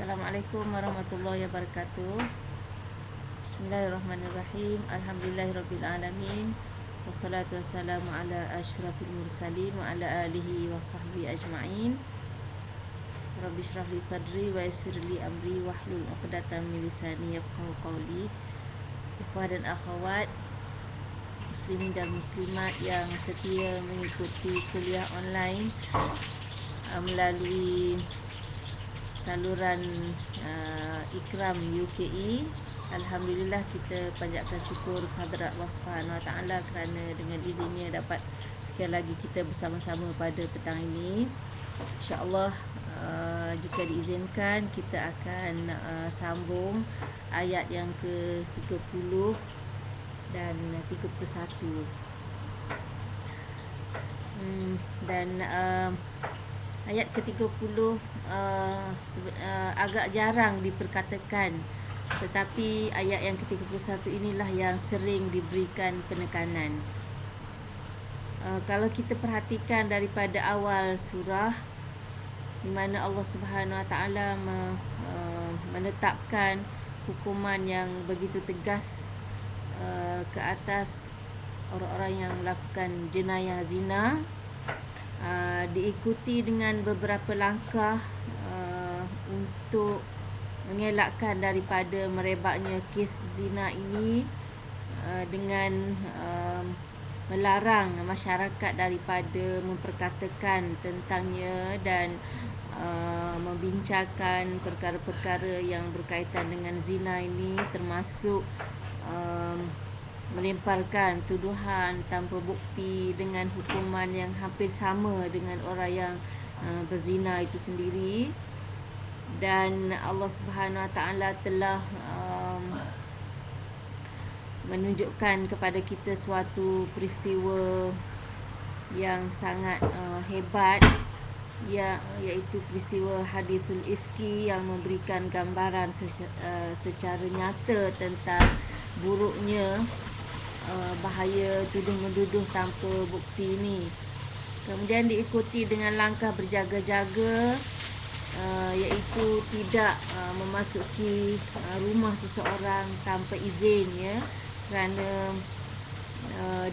Assalamualaikum warahmatullahi wabarakatuh. Bismillahirrahmanirrahim. Alhamdulillahirabbil alamin. Wassalatu wassalamu ala asyrafil mursalin wa ala alihi wa sahbihi ajma'in. Rabbi shrah li sadri wa yassir li amri wahlul 'uqdatam min lisani yafqahu qawli. Ikhwan dan akhwat, muslimin dan muslimat yang setia mengikuti kuliah online melalui saluran Ikram UKE. Alhamdulillah, kita panjatkan syukur kehadrat Allah Subhanahu Wa Taala kerana dengan izinnya dapat sekali lagi kita bersama-sama pada petang ini. InsyaAllah jika diizinkan, kita akan sambung ayat yang ke-30 dan 31. Dan ayat ke-30 agak jarang diperkatakan, tetapi ayat yang ke-31 inilah yang sering diberikan penekanan. Kalau kita perhatikan daripada awal surah, di mana Allah Subhanahu Wa Taala menetapkan hukuman yang begitu tegas ke atas orang-orang yang melakukan jenayah zina, diikuti dengan beberapa langkah untuk mengelakkan daripada merebaknya kes zina ini, dengan melarang masyarakat daripada memperkatakan tentangnya dan membincangkan perkara-perkara yang berkaitan dengan zina ini, termasuk melemparkan tuduhan tanpa bukti dengan hukuman yang hampir sama dengan orang yang berzina itu sendiri. Dan Allah Subhanahu Wa Taala telah menunjukkan kepada kita suatu peristiwa yang sangat hebat, iaitu peristiwa hadithul ifki, yang memberikan gambaran secara nyata tentang buruknya bahaya tuduh-menuduh tanpa bukti ini. Kemudian diikuti dengan langkah berjaga-jaga, iaitu tidak memasuki rumah seseorang tanpa izin, kerana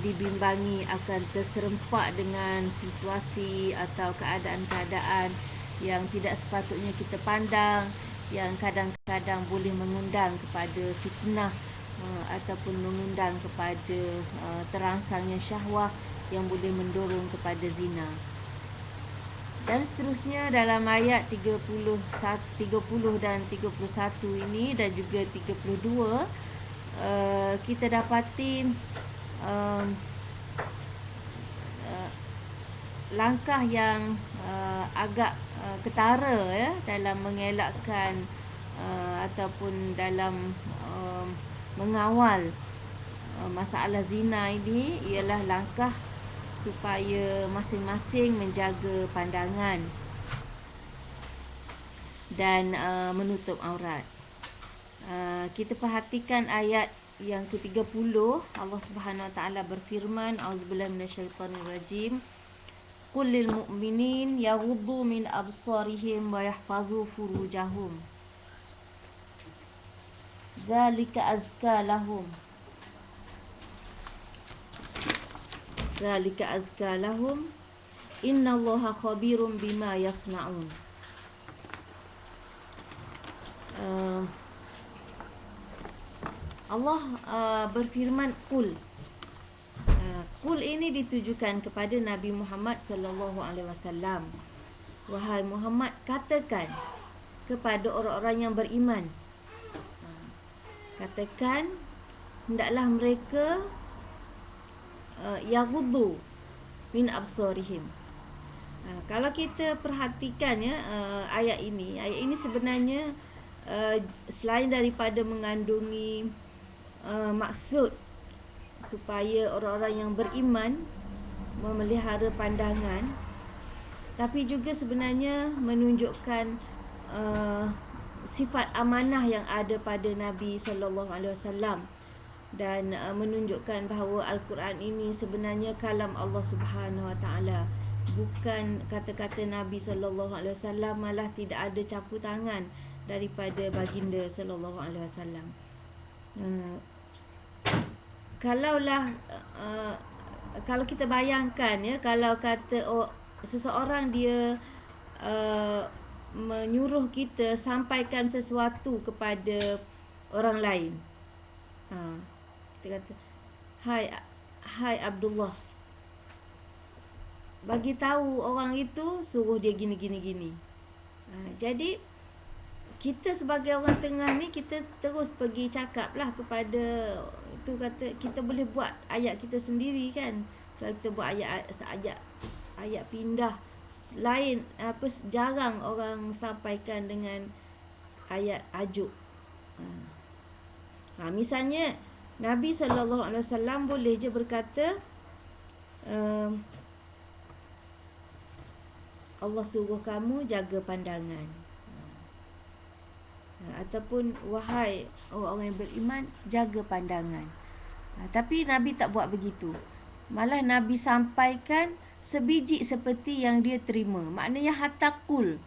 dibimbangi akan terserempak dengan situasi atau keadaan-keadaan yang tidak sepatutnya kita pandang, yang kadang-kadang boleh mengundang kepada fitnah ataupun mengundang kepada terangsangnya syahwah yang boleh mendorong kepada zina. Dan seterusnya dalam ayat 30 dan 31 ini dan juga 32, kita dapati langkah yang agak ketara dalam mengelakkan ataupun dalam mengawal masalah zina ini, ialah langkah supaya masing-masing menjaga pandangan dan menutup aurat. Kita perhatikan ayat yang ke-30. Allah Subhanahu Wa Taala berfirman, auzubillahi minasyaitonir rajim, qul lil mu'minin yaghuddu min absarihim wa yahfazu furujahum dzalika azka lahum innallaha khabirum bima yasnaun. Allah berfirman qul. Qul ini ditujukan kepada Nabi Muhammad sallallahu alaihi wasallam. Wahai Muhammad, katakan kepada orang-orang yang beriman, katakan hendaklah mereka yaghuddu min absarihim. Kalau kita perhatikan ayat ini sebenarnya selain daripada mengandungi maksud supaya orang-orang yang beriman memelihara pandangan, tapi juga sebenarnya menunjukkan sifat amanah yang ada pada Nabi sallallahu alaihi wasallam, dan menunjukkan bahawa Al-Quran ini sebenarnya kalam Allah Subhanahu Wa Taala, bukan kata-kata Nabi sallallahu alaihi wasallam, malah tidak ada campur tangan daripada baginda sallallahu alaihi wasallam. Kalaulah kalau kita bayangkan ya, kalau kata seseorang dia menyuruh kita sampaikan sesuatu kepada orang lain. Kita kata, Hai Abdullah, bagi tahu orang itu, suruh dia gini. Jadi kita sebagai orang tengah ni, kita terus pergi cakap lah kepada itu, kata kita boleh buat ayat kita sendiri kan. Selalu kita buat ayat pindah lain, jarang orang sampaikan dengan ayat ajuk. Misalnya Nabi SAW boleh je berkata, Allah suruh kamu jaga pandangan, ataupun wahai orang yang beriman, jaga pandangan. Tapi Nabi tak buat begitu. Malah Nabi sampaikan sebiji seperti yang dia terima. Maknanya hatta kul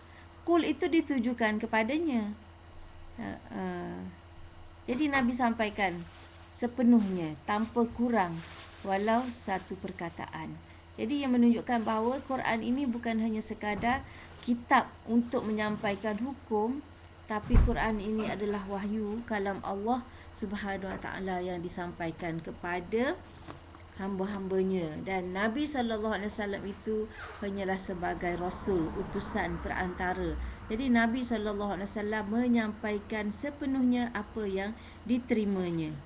itu ditujukan kepadanya. Jadi Nabi sampaikan sepenuhnya, tanpa kurang walau satu perkataan. Jadi yang menunjukkan bahawa Quran ini bukan hanya sekadar kitab untuk menyampaikan hukum, tapi Quran ini adalah wahyu kalam Allah Subhanahu Wa Taala yang disampaikan kepada hamba-hambanya. Dan Nabi SAW itu hanyalah sebagai Rasul, utusan perantara. Jadi Nabi SAW menyampaikan sepenuhnya apa yang diterimanya.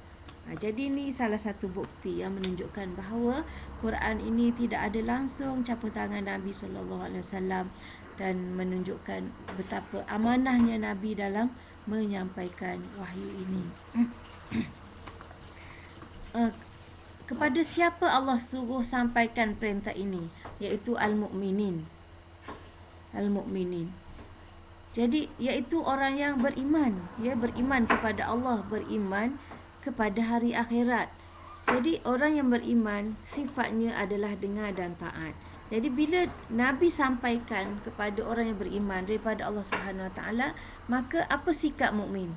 Jadi ini salah satu bukti yang menunjukkan bahawa Quran ini tidak ada langsung campur tangan Nabi SAW, dan menunjukkan betapa amanahnya Nabi dalam menyampaikan wahyu ini. Kepada siapa Allah suruh sampaikan perintah ini? Iaitu al-mu'minin. Al-mu'minin. Jadi iaitu orang yang beriman, ya, beriman kepada Allah, beriman kepada hari akhirat. Jadi orang yang beriman sifatnya adalah dengar dan taat. Jadi bila Nabi sampaikan kepada orang yang beriman daripada Allah Subhanahu Wa Taala, maka apa sikap mukmin?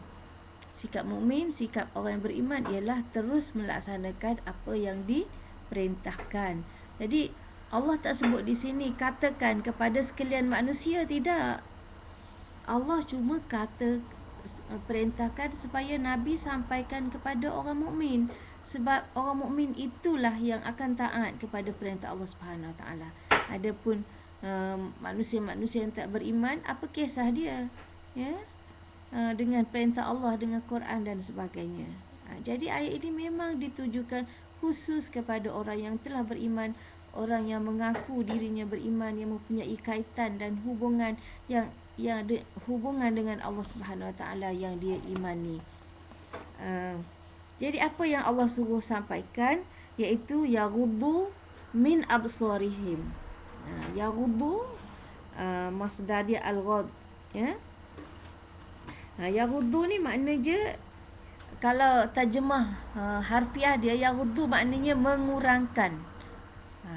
Sikap mukmin, sikap orang yang beriman ialah terus melaksanakan apa yang diperintahkan. Jadi Allah tak sebut di sini katakan kepada sekalian manusia, tidak. Allah cuma perintahkan supaya Nabi sampaikan kepada orang mukmin, sebab orang mukmin itulah yang akan taat kepada perintah Allah Subhanahu Wa Taala. Adapun manusia-manusia yang tak beriman, apa kisah dia? Ya. Dengan perintah Allah, dengan Quran dan sebagainya. Jadi ayat ini memang ditujukan khusus kepada orang yang telah beriman, orang yang mengaku dirinya beriman, yang mempunyai kaitan dan hubungan yang hubungan dengan Allah Subhanahu Wa Taala yang dia imani. Jadi apa yang Allah suruh sampaikan, iaitu yaghuddu min absarihim. Yaghuddu masdar dia al-ghad, ya. Yaghuddu ni makna je, kalau terjemah harfiah dia, yaghuddu maknanya mengurangkan.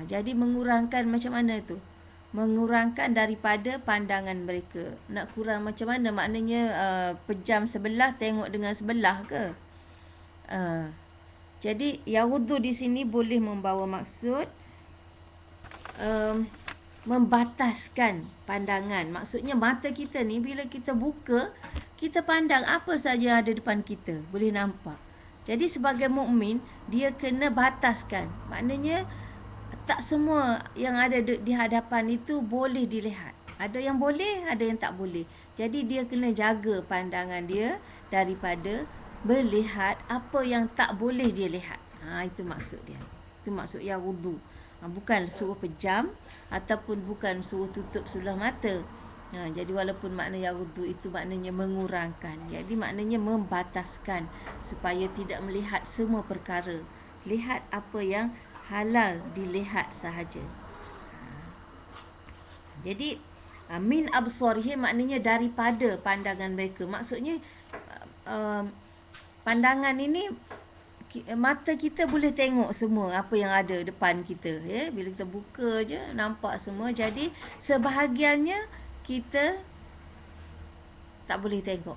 Jadi mengurangkan macam mana tu? Mengurangkan daripada pandangan mereka. Nak kurang macam mana? Maknanya pejam sebelah tengok dengan sebelah ke? Jadi yaghuddu di sini boleh membawa maksud membataskan pandangan. Maksudnya mata kita ni bila kita buka, kita pandang apa saja ada depan kita, boleh nampak. Jadi sebagai mukmin, dia kena bataskan. Maknanya tak semua yang ada di hadapan itu boleh dilihat. Ada yang boleh, ada yang tak boleh. Jadi dia kena jaga pandangan dia daripada melihat apa yang tak boleh dia lihat. Itu maksud dia. Itu maksud yaghuddu. Bukan suruh pejam ataupun bukan suruh tutup sebelah mata. Jadi walaupun makna yaghuddu itu maknanya mengurangkan, jadi maknanya membataskan supaya tidak melihat semua perkara. Lihat apa yang halal dilihat sahaja. Jadi min absarihim maknanya daripada pandangan mereka. Maksudnya pandangan ini, mata kita boleh tengok semua apa yang ada depan kita, ya. Bila kita buka je nampak semua. Jadi sebahagiannya kita tak boleh tengok.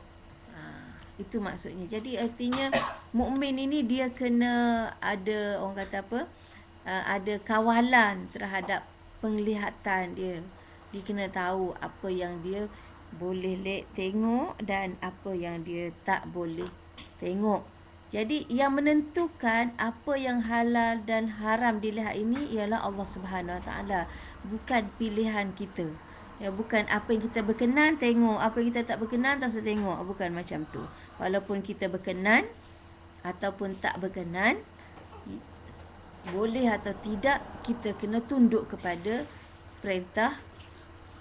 Itu maksudnya. Jadi artinya mukmin ini dia kena ada, orang kata apa, ada kawalan terhadap penglihatan dia. Dia kena tahu apa yang dia boleh tengok dan apa yang dia tak boleh tengok. Jadi yang menentukan apa yang halal dan haram dilihat ini ialah Allah Subhanahu Wa Taala, bukan pilihan kita. Ya, bukan apa yang kita berkenan tengok, apa yang kita tak berkenan tak usah tengok, bukan macam tu. Walaupun kita berkenan ataupun tak berkenan, boleh atau tidak, kita kena tunduk kepada perintah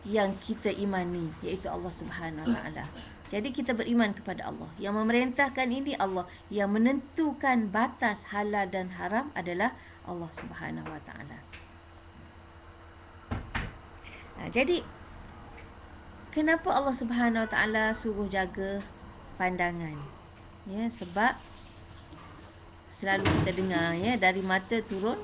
yang kita imani, iaitu Allah Subhanahu Wa Taala. Jadi kita beriman kepada Allah. Yang memerintahkan ini Allah, yang menentukan batas halal dan haram adalah Allah Subhanahu Wa Taala. Jadi kenapa Allah Subhanahu Wa Taala suruh jaga pandangan? Ya, sebab selalu kita dengar, ya, dari mata turun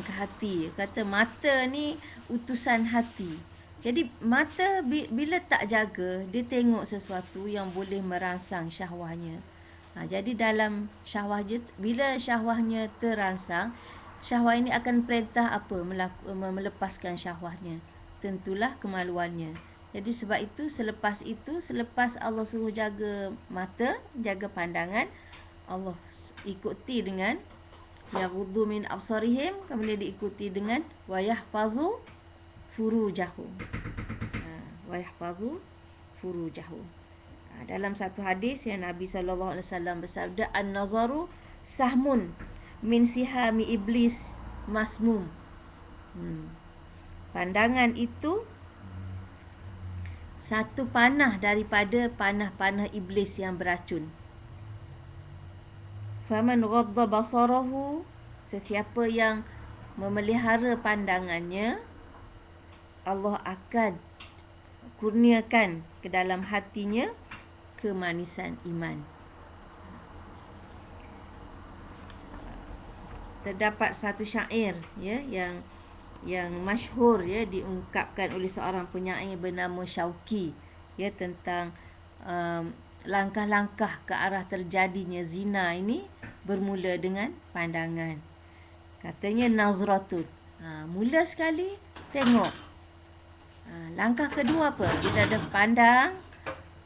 ke hati. Kata mata ni utusan hati. Jadi mata bila tak jaga, dia tengok sesuatu yang boleh merangsang syahwahnya. Jadi dalam syahwahnya, bila syahwahnya terangsang, syahwah ini akan perintah apa? Melepaskan syahwahnya. Tentulah kemaluannya. Jadi sebab itu, selepas Allah suruh jaga mata, jaga pandangan, Allah ikuti dengan yaghuddu min absarihim, kemudian diikuti dengan wa yahfazu furujahum. Wa yahfazu furujahum. Dalam satu hadis yang Nabi sallallahu alaihi wasallam bersabda, an-nazaru sahmun min sihami iblis masmum. Pandangan itu satu panah daripada panah-panah iblis yang beracun. Faman ghadda basarahu, sesiapa yang memelihara pandangannya, Allah akan kurniakan ke dalam hatinya kemanisan iman. Terdapat satu syair, ya, yang masyhur, ya, diungkapkan oleh seorang penyair bernama Syauqi, ya, tentang langkah-langkah ke arah terjadinya zina ini bermula dengan pandangan. Katanya nazratun, mula sekali tengok. Langkah kedua apa? Bila dah pandang,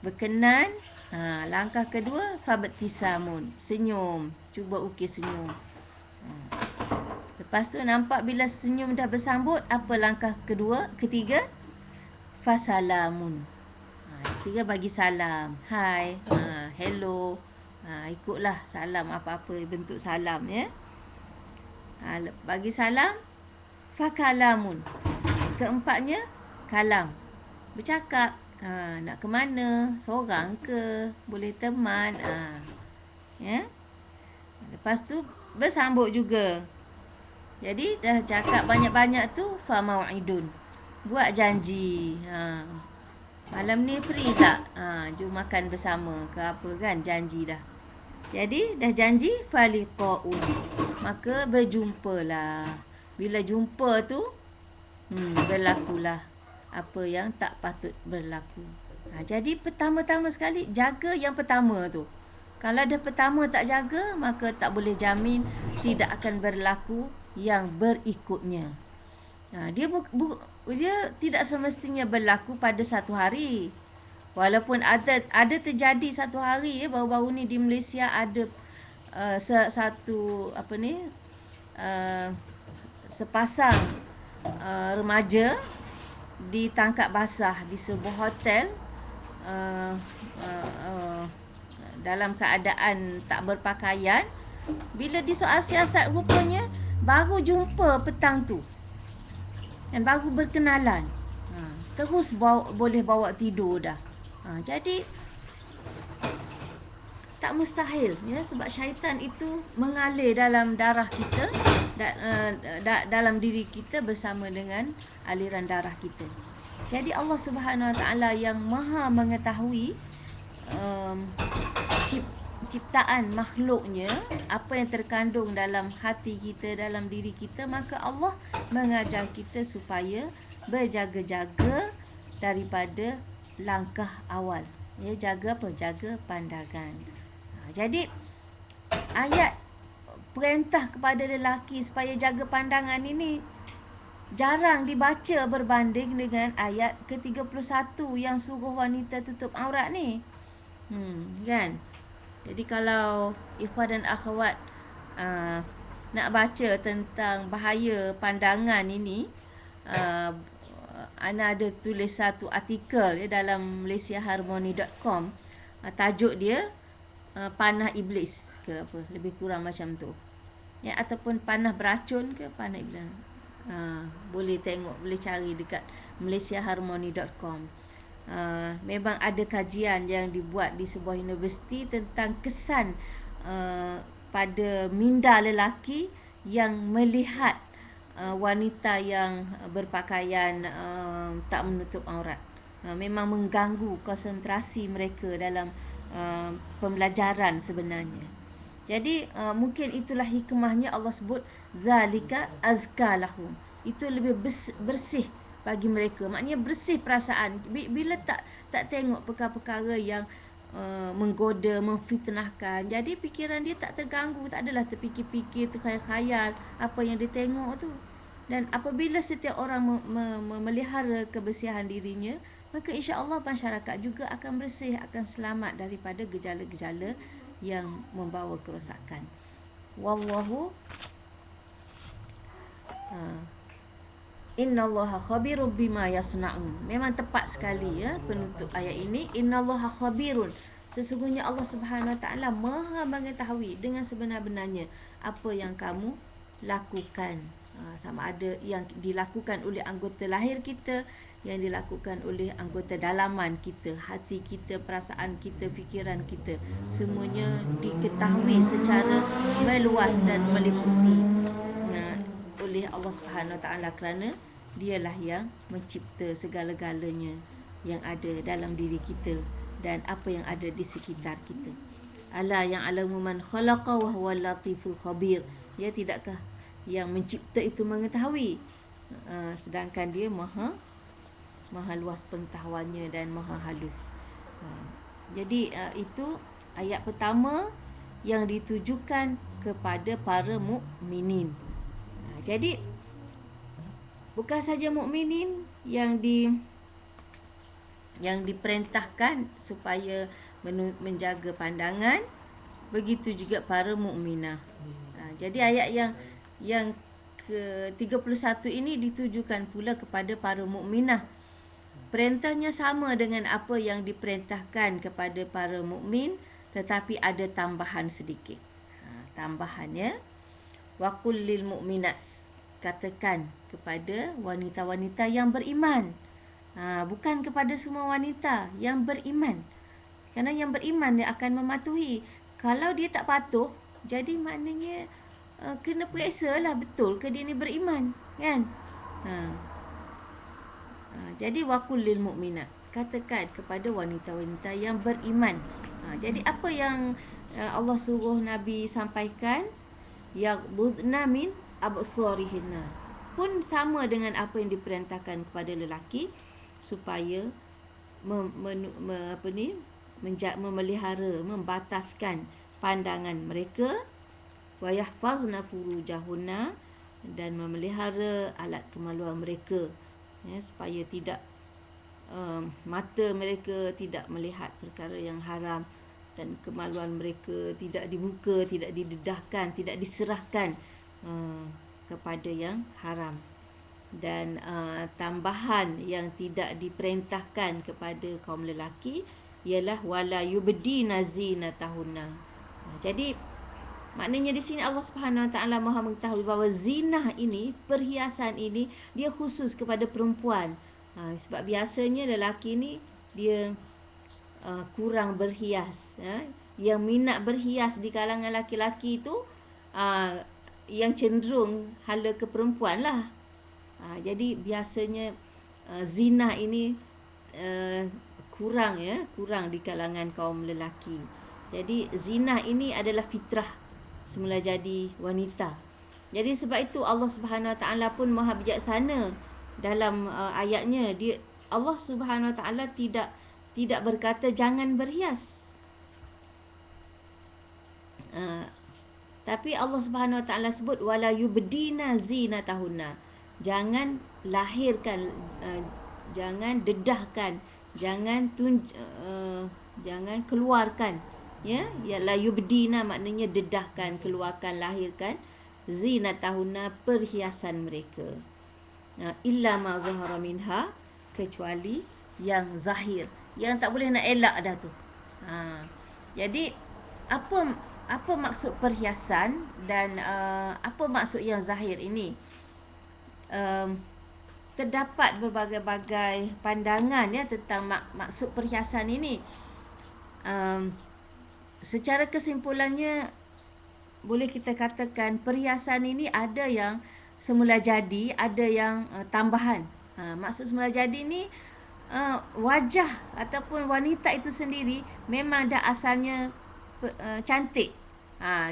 berkenan, langkah kedua fabtisamun, senyum, cuba ukir senyum. Lepas tu nampak bila senyum dah bersambut, apa langkah ketiga? Fasalamun. Ketiga bagi salam. Hai, hello. Ikutlah salam, apa-apa bentuk salam, ya. Bagi salam, fakalamun. Keempatnya, kalam. Bercakap. Nak ke mana? Seorang ke? Boleh teman? Ya. Lepas tu, bersambut juga. Jadi, dah cakap banyak-banyak tu, famau'idun. Buat janji. Malam ni free tak? Jom makan bersama ke apa kan? Janji dah. Jadi dah janji faliqa'un. Maka berjumpalah. Bila jumpa tu berlakulah apa yang tak patut berlaku. Jadi pertama-tama sekali jaga yang pertama tu. Kalau dah pertama tak jaga, maka tak boleh jamin tidak akan berlaku yang berikutnya. Dia tidak semestinya berlaku pada satu hari. Walaupun ada terjadi satu hari, ya, baru-baru ni di Malaysia ada sepasang remaja ditangkap basah di sebuah hotel dalam keadaan tak berpakaian. Bila disoal siasat, rupanya baru jumpa petang tu dan baru berkenalan, terus boleh bawa tidur dah. Jadi tak mustahil, ya, sebab syaitan itu mengalir dalam darah kita, dalam diri kita bersama dengan aliran darah kita. Jadi Allah Subhanahu Wa Taala yang maha mengetahui ciptaan makhluknya, apa yang terkandung dalam hati kita, dalam diri kita, maka Allah mengajar kita supaya berjaga-jaga daripada langkah awal. Ya, jaga apa? Jaga pandangan. Jadi ayat perintah kepada lelaki supaya jaga pandangan ini jarang dibaca berbanding dengan ayat ke-31 yang suruh wanita tutup aurat ni. Kan? Jadi kalau ikhwan dan akhwat nak baca tentang bahaya pandangan ini, Ana ada tulis satu artikel ya dalam malaysiaharmony.com. Tajuk dia panah iblis ke apa, lebih kurang macam tu. Ya, ataupun panah beracun ke panah iblis. Boleh tengok, boleh cari dekat malaysiaharmony.com. Memang ada kajian yang dibuat di sebuah universiti tentang kesan pada minda lelaki yang melihat wanita yang berpakaian tak menutup aurat. Memang mengganggu konsentrasi mereka dalam pembelajaran sebenarnya. Jadi mungkin itulah hikmahnya Allah sebut zalika azka lahum. Itu lebih bersih bagi mereka. Maknanya bersih perasaan. Bila tak tengok perkara-perkara yang menggoda, memfitnahkan. Jadi fikiran dia tak terganggu, tak adalah terfikir-fikir, terkhayal-khayal apa yang dia tengok tu. Dan apabila setiap orang memelihara kebersihan dirinya, maka insya-Allah masyarakat juga akan bersih, akan selamat daripada gejala-gejala yang membawa kerosakan. Wallahu Innallaha khabirun bima yasna'un. Memang tepat sekali ya penutup ayat ini. Innallaha khabirun. Sesungguhnya Allah Subhanahu Wa Taala Maha mengetahui dengan sebenar-benarnya apa yang kamu lakukan. Sama ada yang dilakukan oleh anggota lahir kita, yang dilakukan oleh anggota dalaman kita, hati kita, perasaan kita, fikiran kita, semuanya diketahui secara meluas dan meliputi oleh Allah Subhanahu Wa Taala, kerana dialah yang mencipta segala-galanya yang ada dalam diri kita dan apa yang ada di sekitar kita. Ala ya'lamu man khalaqa wa huwal latiful khabir. Ya, tidakkah yang mencipta itu mengetahui, sedangkan dia maha luas pengetahuannya dan maha halus. Jadi itu ayat pertama yang ditujukan kepada para mukminin. Jadi bukan saja mukminin yang diperintahkan supaya menjaga pandangan, begitu juga para mukminah. Jadi ayat yang ke-31 ini ditujukan pula kepada para mukminah. Perintahnya sama dengan apa yang diperintahkan kepada para mukmin, tetapi ada tambahan sedikit. Tambahannya, waqul lil mu'minat, katakan kepada wanita-wanita yang beriman. Bukan kepada semua wanita yang beriman. Kerana yang beriman dia akan mematuhi. Kalau dia tak patuh, jadi maknanya kena periksa lah betul ke dia ni beriman, kan? Jadi waqul lil mu'minat, katakan kepada wanita-wanita yang beriman. Jadi apa yang Allah suruh Nabi sampaikan, yaghdudna min absarihinna, pun sama dengan apa yang diperintahkan kepada lelaki, supaya memelihara, membataskan pandangan mereka, wa yahfazna furujahunna, dan memelihara alat kemaluan mereka, ya, supaya tidak mata mereka tidak melihat perkara yang haram, dan kemaluan mereka tidak dibuka, tidak didedahkan, tidak diserahkan kepada yang haram. Dan tambahan yang tidak diperintahkan kepada kaum lelaki ialah wala yubdina zinatahunna. Jadi maknanya di sini Allah Subhanahu Wa Taala Maha mengetahui bahawa zinah ini, perhiasan ini, dia khusus kepada perempuan. Sebab biasanya lelaki ni dia kurang berhias. Yang minat berhias di kalangan laki-laki itu yang cenderung hala ke perempuan lah. Jadi biasanya zina ini kurang di kalangan kaum lelaki. Jadi zina ini adalah fitrah semula jadi wanita. Jadi sebab itu Allah Subhanahu Wa Taala pun Maha bijaksana dalam ayatnya. Allah Subhanahu Wa Taala tidak tidak berkata jangan berhias. Tapi Allah Subhanahu Wa Taala sebut wala yubdina zinatahunna. Jangan lahirkan, jangan dedahkan, jangan jangan keluarkan, ya la yubdina maknanya dedahkan, keluarkan, lahirkan zinatahunna, perhiasan mereka. Illa ma zahara minha, kecuali yang zahir, yang tak boleh nak elak dah tu. Jadi apa maksud perhiasan dan apa maksud yang zahir ini? Terdapat berbagai-bagai pandangan ya tentang maksud perhiasan ini. Secara kesimpulannya boleh kita katakan perhiasan ini ada yang semula jadi, ada yang tambahan. Maksud semula jadi ni wajah ataupun wanita itu sendiri memang dah asalnya cantik.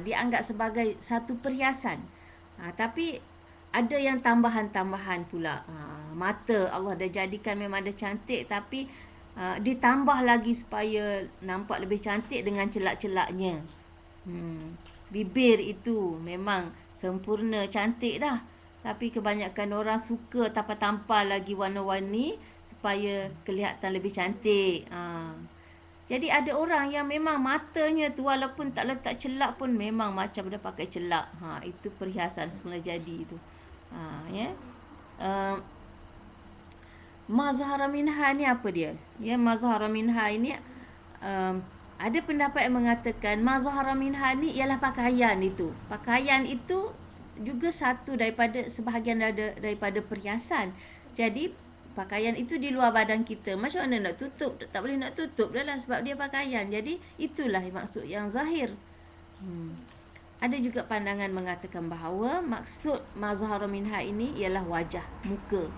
Dianggap sebagai satu perhiasan. Tapi ada yang tambahan-tambahan pula. Mata Allah dah jadikan memang dah cantik, tapi ditambah lagi supaya nampak lebih cantik dengan celak-celaknya. Bibir itu memang sempurna, cantik dah. Tapi kebanyakan orang suka tampal-tampal lagi warna-warni supaya kelihatan lebih cantik. Jadi ada orang yang memang matanya tu walaupun tak letak celak pun memang macam dah pakai celak. Itu perhiasan semula jadi tu. Ya. Mazhara minha ni apa dia? Ya, mazhara minha ini ada pendapat yang mengatakan mazhara minha ni ialah pakaian itu. Pakaian itu juga satu daripada sebahagian daripada perhiasan. Jadi pakaian itu di luar badan kita. Macam mana nak tutup? Tak boleh nak tutup dah lah sebab dia pakaian. Jadi itulah maksud yang zahir. Ada juga pandangan mengatakan bahawa maksud mazhara minha ini ialah wajah, muka.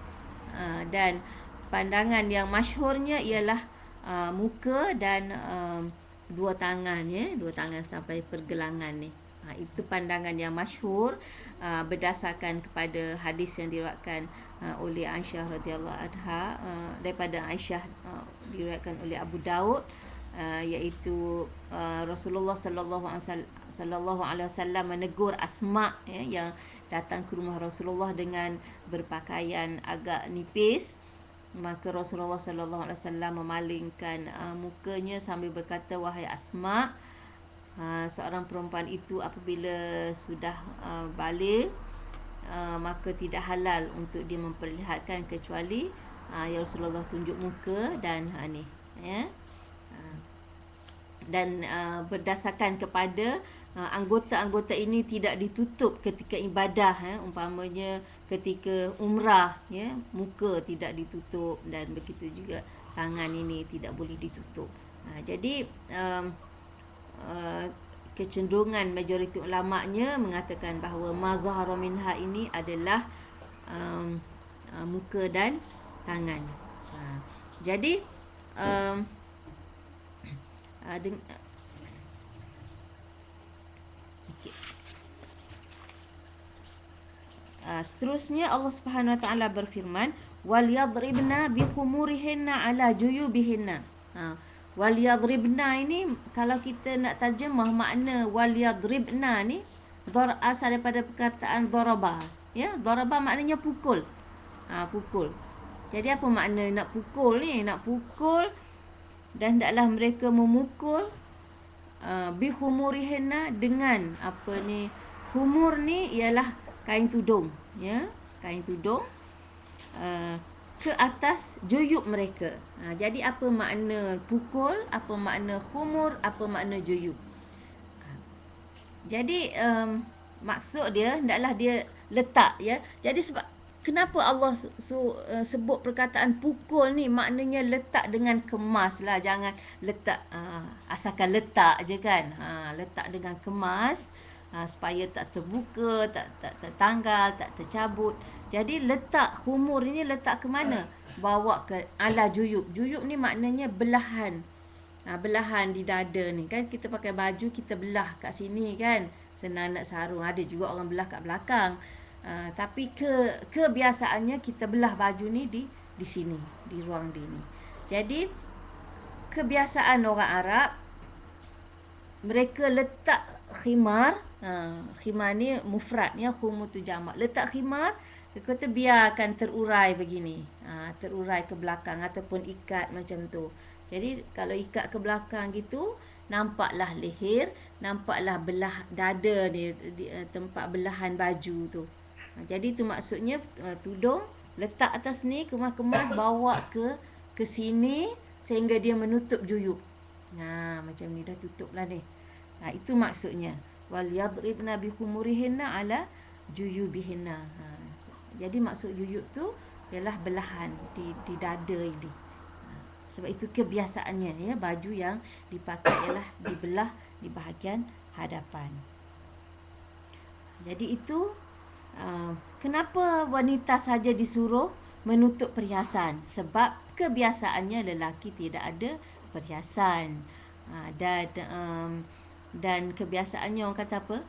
Dan pandangan yang masyhurnya ialah muka dan dua tangan, ya, dua tangan sampai pergelangan ni. Itu pandangan yang masyhur berdasarkan kepada hadis yang diriwayatkan oleh Aisyah radhiyallahu anha, daripada Aisyah diriwayatkan oleh Abu Daud, iaitu Rasulullah sallallahu alaihi wasallam menegur Asma, ya, yang datang ke rumah Rasulullah dengan berpakaian agak nipis. Maka Rasulullah sallallahu alaihi wasallam memalingkan mukanya sambil berkata, wahai Asma, seorang perempuan itu apabila sudah baligh, maka tidak halal untuk dia memperlihatkan kecuali ya Rasulullah tunjuk muka dan ni, ya. Dan berdasarkan kepada anggota-anggota ini tidak ditutup ketika ibadah, umpamanya ketika umrah, ya, muka tidak ditutup, dan begitu juga tangan ini tidak boleh ditutup. Jadi kecenderungan majoriti ulamanya mengatakan bahawa mazhara minha ini adalah muka dan tangan. Jadi seterusnya Allah Subhanahu Wa Taala berfirman, wal yadribna bi khumurihinna ala juyubihinna. Wal yadribna ini kalau kita nak terjemah makna wal yadribna ni asal daripada perkataan daraba, ya. Daraba maknanya pukul. Pukul. Jadi apa makna nak pukul ni? Nak pukul dan hendaklah mereka memukul bi khumurihinna dengan apa ni? Khumur ni ialah kain tudung, ya, kain tudung ke atas juyub mereka. Jadi apa makna pukul, apa makna khumur, apa makna juyub. Jadi maksud dia hendaklah dia letak, ya. Jadi sebab kenapa Allah sebut perkataan pukul ni, maknanya letak dengan kemas lah, jangan letak asalkan letak je kan. Letak dengan kemas supaya tak terbuka, tak tertanggal, tak tercabut. Jadi letak khumur ini letak ke mana? Bawa ke ala juyub. Juyub ni maknanya belahan. Belahan di dada ni kan, kita pakai baju kita belah kat sini kan, senang nak sarung. Ada juga orang belah kat belakang. Tapi kebiasaannya kita belah baju ni di sini, di ruang ni. Jadi kebiasaan orang Arab, mereka letak khimar. Khimar ni mufrad ya, khumur tu jamak. Letak khimar, dia kata biarkan terurai begini. Terurai ke belakang ataupun ikat macam tu. Jadi kalau ikat ke belakang gitu, nampaklah leher, nampaklah belah dada ni, tempat belahan baju tu. Jadi tu maksudnya tudung letak atas ni, kemas-kemas bawa ke sini sehingga dia menutup juyuk. Macam ni dah tutup lah ni. Itu maksudnya. Wal yadribna bi khumurihinna ala juyubihinna. Jadi maksud juyuk tu ialah belahan di dada ini. Sebab itu kebiasaannya ya, baju yang dipakai ialah dibelah di bahagian hadapan. Jadi itu kenapa wanita saja disuruh menutup perhiasan? Sebab kebiasaannya lelaki tidak ada perhiasan. Dan kebiasaannya orang kata apa?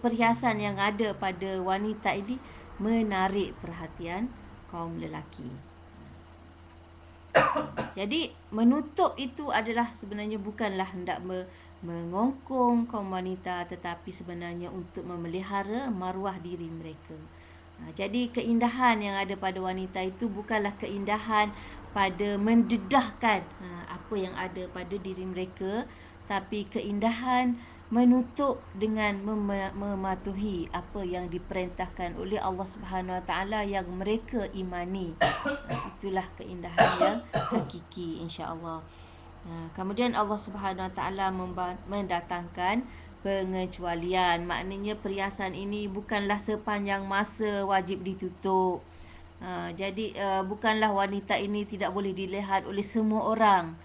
Perhiasan yang ada pada wanita ini menarik perhatian kaum lelaki. Jadi menutup itu adalah sebenarnya bukanlah hendak mengongkong kaum wanita, tetapi sebenarnya untuk memelihara maruah diri mereka. Jadi keindahan yang ada pada wanita itu bukanlah keindahan pada mendedahkan apa yang ada pada diri mereka, tapi keindahan menutup dengan mematuhi apa yang diperintahkan oleh Allah Subhanahu Wa Taala yang mereka imani. Itulah keindahan yang hakiki, insya-Allah. Kemudian Allah Subhanahu Wa Taala mendatangkan pengecualian. Maknanya perhiasan ini bukanlah sepanjang masa wajib ditutup. Jadi bukanlah wanita ini tidak boleh dilihat oleh semua orang.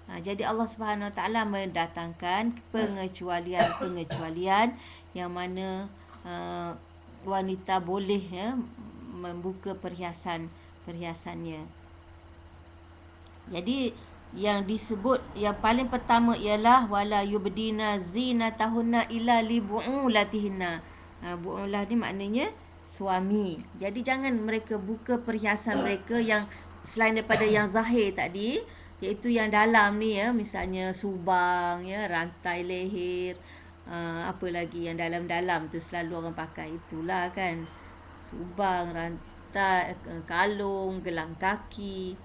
Jadi Allah Subhanahu Wa Taala mendatangkan pengecualian yang mana wanita boleh membuka perhiasannya. Jadi yang disebut yang paling pertama ialah wala yubdina zinatahunna illa li bu'ulatihinna. Bu'ulah ni maknanya suami. Jadi jangan mereka buka perhiasan mereka yang selain daripada yang zahir tadi, iaitu yang dalam ni ya, misalnya subang ya, rantai leher, apa lagi yang dalam-dalam tu selalu orang pakai, itulah kan, subang, rantai, kalung, gelang kaki.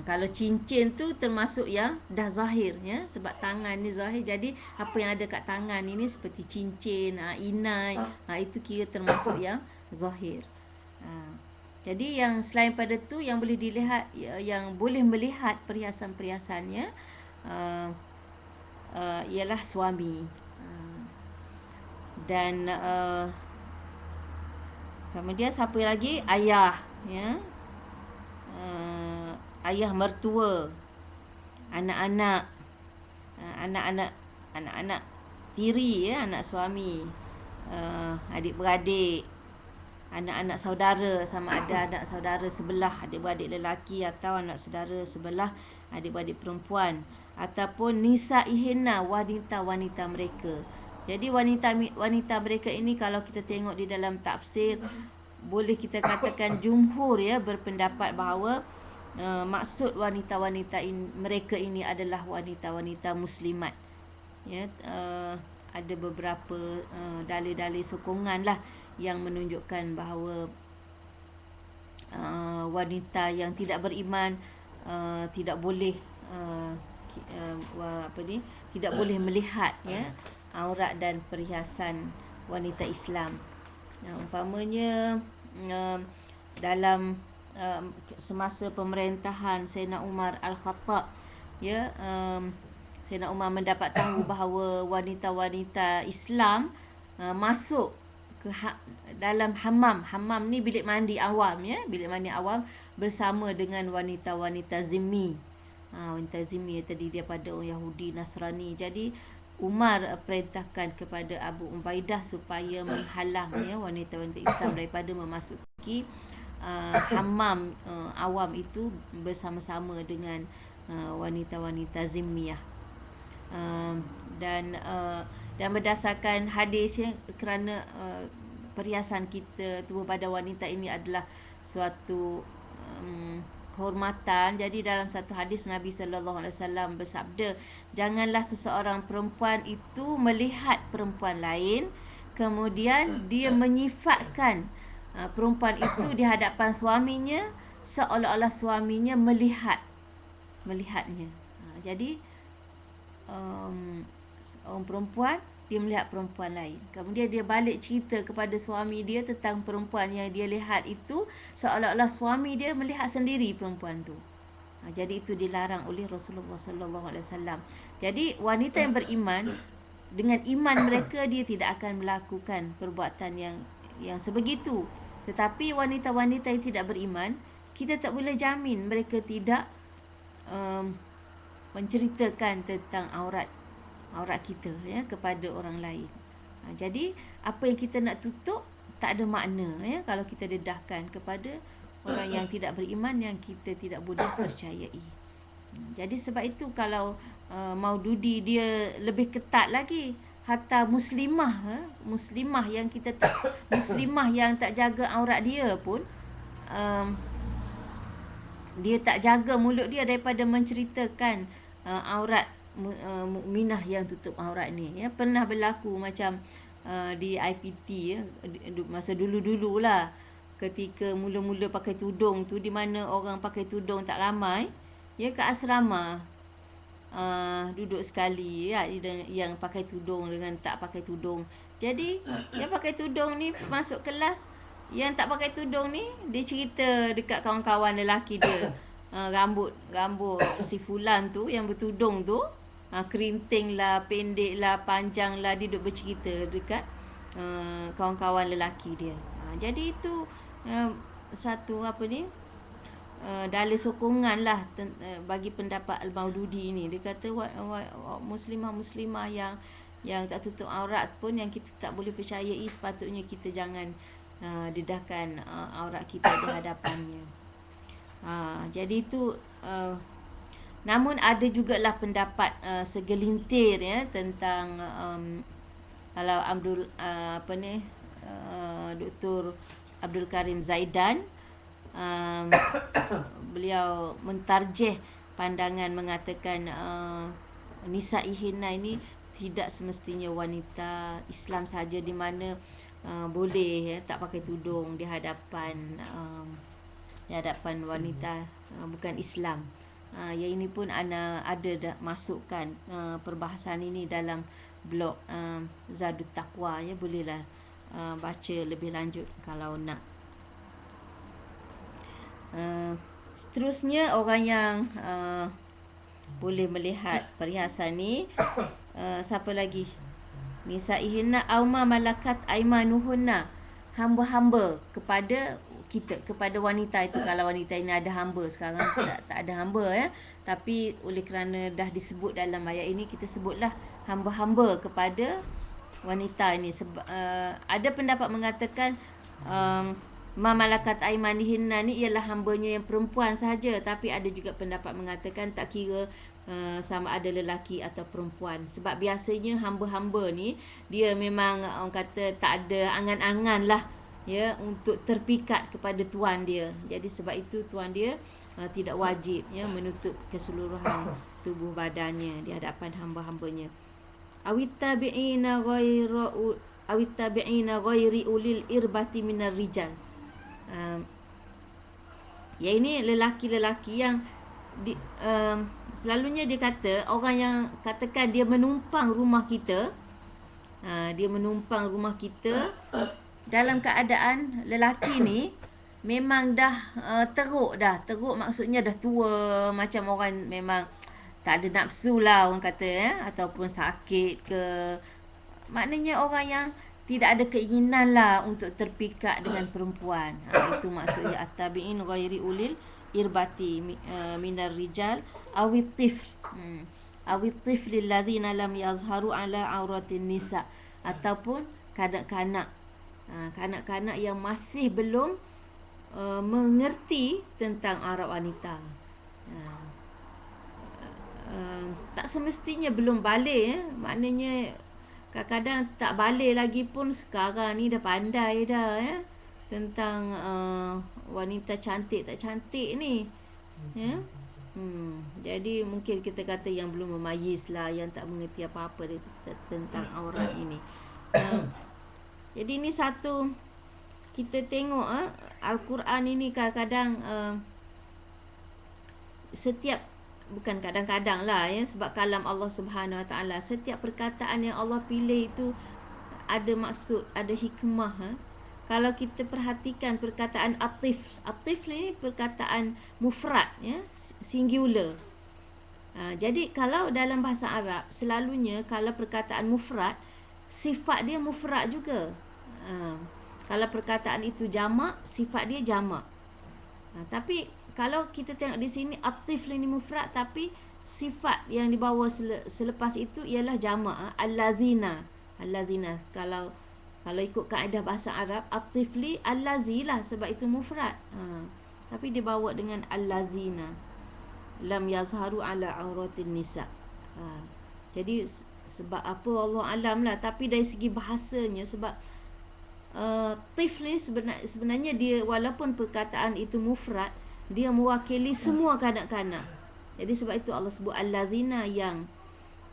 Kalau cincin tu termasuk yang dah zahir ya, sebab tangan ni zahir, jadi apa yang ada kat tangan ini seperti cincin, inai, itu kira termasuk yang zahir. Jadi yang selain pada tu yang boleh dilihat, yang boleh melihat perhiasan-perhiasannya ialah suami. Dan kemudian siapa lagi? Ayah ya. Ayah mertua, anak-anak tiri ya, anak suami, adik-beradik, anak-anak saudara, sama ada anak saudara sebelah, adik-beradik lelaki, atau anak saudara sebelah, adik-beradik perempuan, ataupun nisaihinna, wanita-wanita mereka. Jadi wanita mereka ini kalau kita tengok di dalam tafsir, boleh kita katakan jumhur ya berpendapat bahawa maksud wanita-wanita mereka ini adalah wanita-wanita muslimat ya. Ada beberapa dalil-dalil sokongan lah yang menunjukkan bahawa wanita yang tidak beriman tidak boleh tidak boleh melihat ya aurat dan perhiasan wanita Islam. Umpamanya dalam semasa pemerintahan Sayyidina Umar Al-Khattab ya, Sayyidina Umar mendapat tahu bahawa wanita-wanita Islam masuk ke dalam hammam. Hammam ni bilik mandi awam ya, bilik mandi awam bersama dengan wanita-wanita zimmi. Wanita zimmi tadi dia pada orang Yahudi Nasrani. Jadi Umar perintahkan kepada Abu Ubaidah supaya menghalang ya wanita-wanita Islam daripada memasuki hammam awam itu bersama-sama dengan wanita-wanita zimmiyah. Dan berdasarkan hadis ya, kerana perhiasan kita tubuh pada wanita ini adalah suatu kehormatan. Jadi dalam satu hadis Nabi sallallahu alaihi wasallam bersabda, janganlah seseorang perempuan itu melihat perempuan lain kemudian dia menyifatkan perempuan itu di hadapan suaminya seolah-olah suaminya melihatnya. Jadi seorang perempuan dia melihat perempuan lain, kemudian dia balik cerita kepada suami dia tentang perempuan yang dia lihat itu seolah-olah suami dia melihat sendiri perempuan tu. Jadi itu dilarang oleh Rasulullah sallallahu alaihi wasallam. Jadi wanita yang beriman, dengan iman mereka dia tidak akan melakukan perbuatan yang sebegitu. Tetapi wanita-wanita yang tidak beriman, kita tak boleh jamin mereka tidak menceritakan tentang aurat kita ya kepada orang lain. Jadi apa yang kita nak tutup tak ada makna ya kalau kita dedahkan kepada orang yang tidak beriman yang kita tidak boleh percayai. Jadi sebab itu kalau Maududi dia lebih ketat lagi, hatta muslimah yang kita tak muslimah yang tak jaga aurat dia pun dia tak jaga mulut dia daripada menceritakan aurat mukminah yang tutup aurat ni ya. Pernah berlaku macam di IPT ya, masa dulu-dululah ketika mula-mula pakai tudung tu, di mana orang pakai tudung tak ramai ya, ke asrama duduk sekali ya, yang pakai tudung dengan tak pakai tudung. Jadi yang pakai tudung ni masuk kelas, yang tak pakai tudung ni dia cerita dekat kawan-kawan lelaki dia, rambut si fulan tu yang bertudung tu kerinting lah, pendek lah, panjang lah, dia duduk bercerita dekat kawan-kawan lelaki dia. Jadi itu satu dalil sokongan lah bagi pendapat Al-Maududi ni. Dia kata muslimah-muslimah yang tak tutup aurat pun yang kita tak boleh percayai, sepatutnya kita jangan dedahkan aurat kita di hadapannya. Jadi itu namun ada jugalah pendapat segelintir ya tentang kalau Dr. Abdul Karim Zaidan, beliau mentarjih pandangan mengatakan Nisa'i Hinna ini tidak semestinya wanita Islam saja di mana boleh ya, tak pakai tudung di hadapan wanita bukan Islam. Yang ini pun ada masukkan perbahasan ini dalam blog Zadut Taqwa ya, bolehlah baca lebih lanjut kalau nak. Seterusnya orang yang boleh melihat perhiasan ni, siapa lagi? Nisa'ihinna auma malakat aimanuhunna, hamba-hamba kepada kita, kepada wanita itu. Kalau wanita ini ada hamba, sekarang tak ada hamba ya, tapi oleh kerana dah disebut dalam ayat ini, kita sebutlah hamba-hamba kepada wanita ini. Ada pendapat mengatakan ma malakat aimanihinna ni ialah hambanya yang perempuan sahaja, tapi ada juga pendapat mengatakan tak kira sama ada lelaki atau perempuan. Sebab biasanya hamba-hamba ni dia memang orang kata tak ada angan-angan lah ya untuk terpikat kepada tuan dia. Jadi sebab itu tuan dia tidak wajib ya menutup keseluruhan tubuh badannya di hadapan hamba-hambanya. Awittabi'ina ghairi ulil irbati minar rijal. Ya ini lelaki-lelaki yang selalunya dia kata orang yang katakan dia menumpang rumah kita, dalam keadaan lelaki ni memang dah teruk maksudnya dah tua, macam orang memang tak ada nafsu lah orang kata ya, ataupun sakit ke, maknanya orang yang tidak ada keinginan lah untuk terpikat dengan perempuan. Itu maksudnya at-tabi'in ghairi ulil irbati minar rijal awit tifl lilladzina lam yazharu ala auratin nisa, ataupun kanak-kanak yang masih belum mengerti tentang aurat wanita. Tak semestinya belum balik ya, maknanya kadang-kadang tak balik lagi pun sekarang ni dah pandai dah ya tentang wanita cantik tak cantik ni. Ya. Jadi mungkin kita kata yang belum memayis lah, yang tak mengerti apa-apa tentang aurat ini. Jadi ini satu, kita tengok Al-Quran ini kadang-kadang setiap, bukan kadang-kadang lah ya, sebab kalam Allah Subhanahu Wa Taala, setiap perkataan yang Allah pilih itu ada maksud, ada hikmah. Kalau kita perhatikan perkataan atif, atif ni perkataan mufrad ya, singular. Jadi kalau dalam bahasa Arab selalunya kalau perkataan mufrad, sifat dia mufrad juga. Kalau perkataan itu jamak, sifat dia jamak. Tapi kalau kita tengok di sini atif ni mufrad, tapi sifat yang dibawa selepas itu ialah jamak. Allazina. Allazina. Kalau ikut kaedah bahasa Arab, atif li allazi lah, sebab itu mufrad. Tapi dibawa dengan allazina. Lam yazharu ala auratin nisa. Jadi sebab apa Allah alam lah, tapi dari segi bahasanya, sebab tif ni sebenarnya dia, walaupun perkataan itu mufrad, dia mewakili semua kanak-kanak. Jadi sebab itu Allah sebut allazina, yang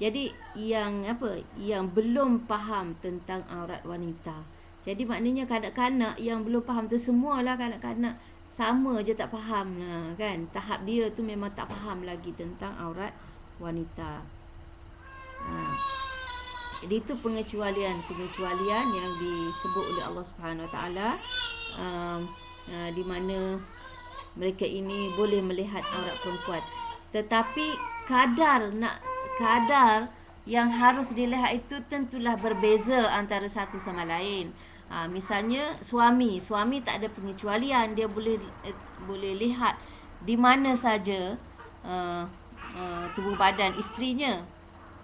jadi yang apa, yang belum faham tentang aurat wanita. Jadi maknanya kanak-kanak yang belum faham tu, semualah kanak-kanak sama je tak faham lah, kan. Tahap dia tu memang tak faham lagi tentang aurat wanita. Jadi itu pengecualian yang disebut oleh Allah Subhanahu Wa Taala, di mana mereka ini boleh melihat aurat perempuan. Tetapi kadar yang harus dilihat itu tentulah berbeza antara satu sama lain. Misalnya suami tak ada pengecualian, dia boleh lihat di mana saja tubuh badan isterinya.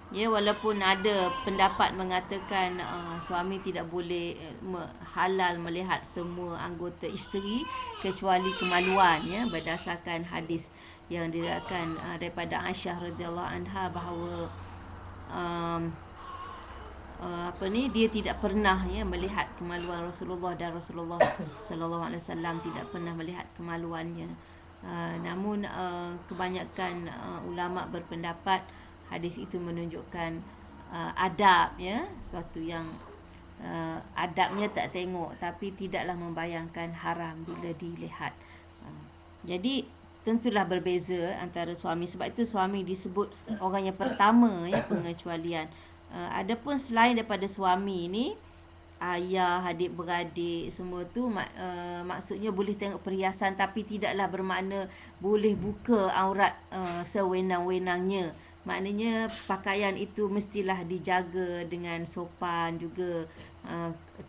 Ya, walaupun ada pendapat mengatakan suami tidak boleh halal melihat semua anggota isteri kecuali kemaluan, ya, berdasarkan hadis yang diriwayatkan daripada Aisyah radhiyallahu anha bahawa dia tidak pernah ya melihat kemaluan Rasulullah, dan Rasulullah sallallahu alaihi wasallam tidak pernah melihat kemaluannya. Namun kebanyakan ulama berpendapat hadis itu menunjukkan adab, ya, sesuatu yang adabnya tak tengok, tapi tidaklah membayangkan haram bila dilihat. Jadi tentulah berbeza antara suami, sebab itu suami disebut orang yang pertama, ya, pengecualian. Adapun selain daripada suami ni, ayah, adik-beradik, semua tu maksudnya boleh tengok perhiasan, tapi tidaklah bermakna boleh buka aurat sewenang-wenangnya. Maknanya pakaian itu mestilah dijaga dengan sopan juga.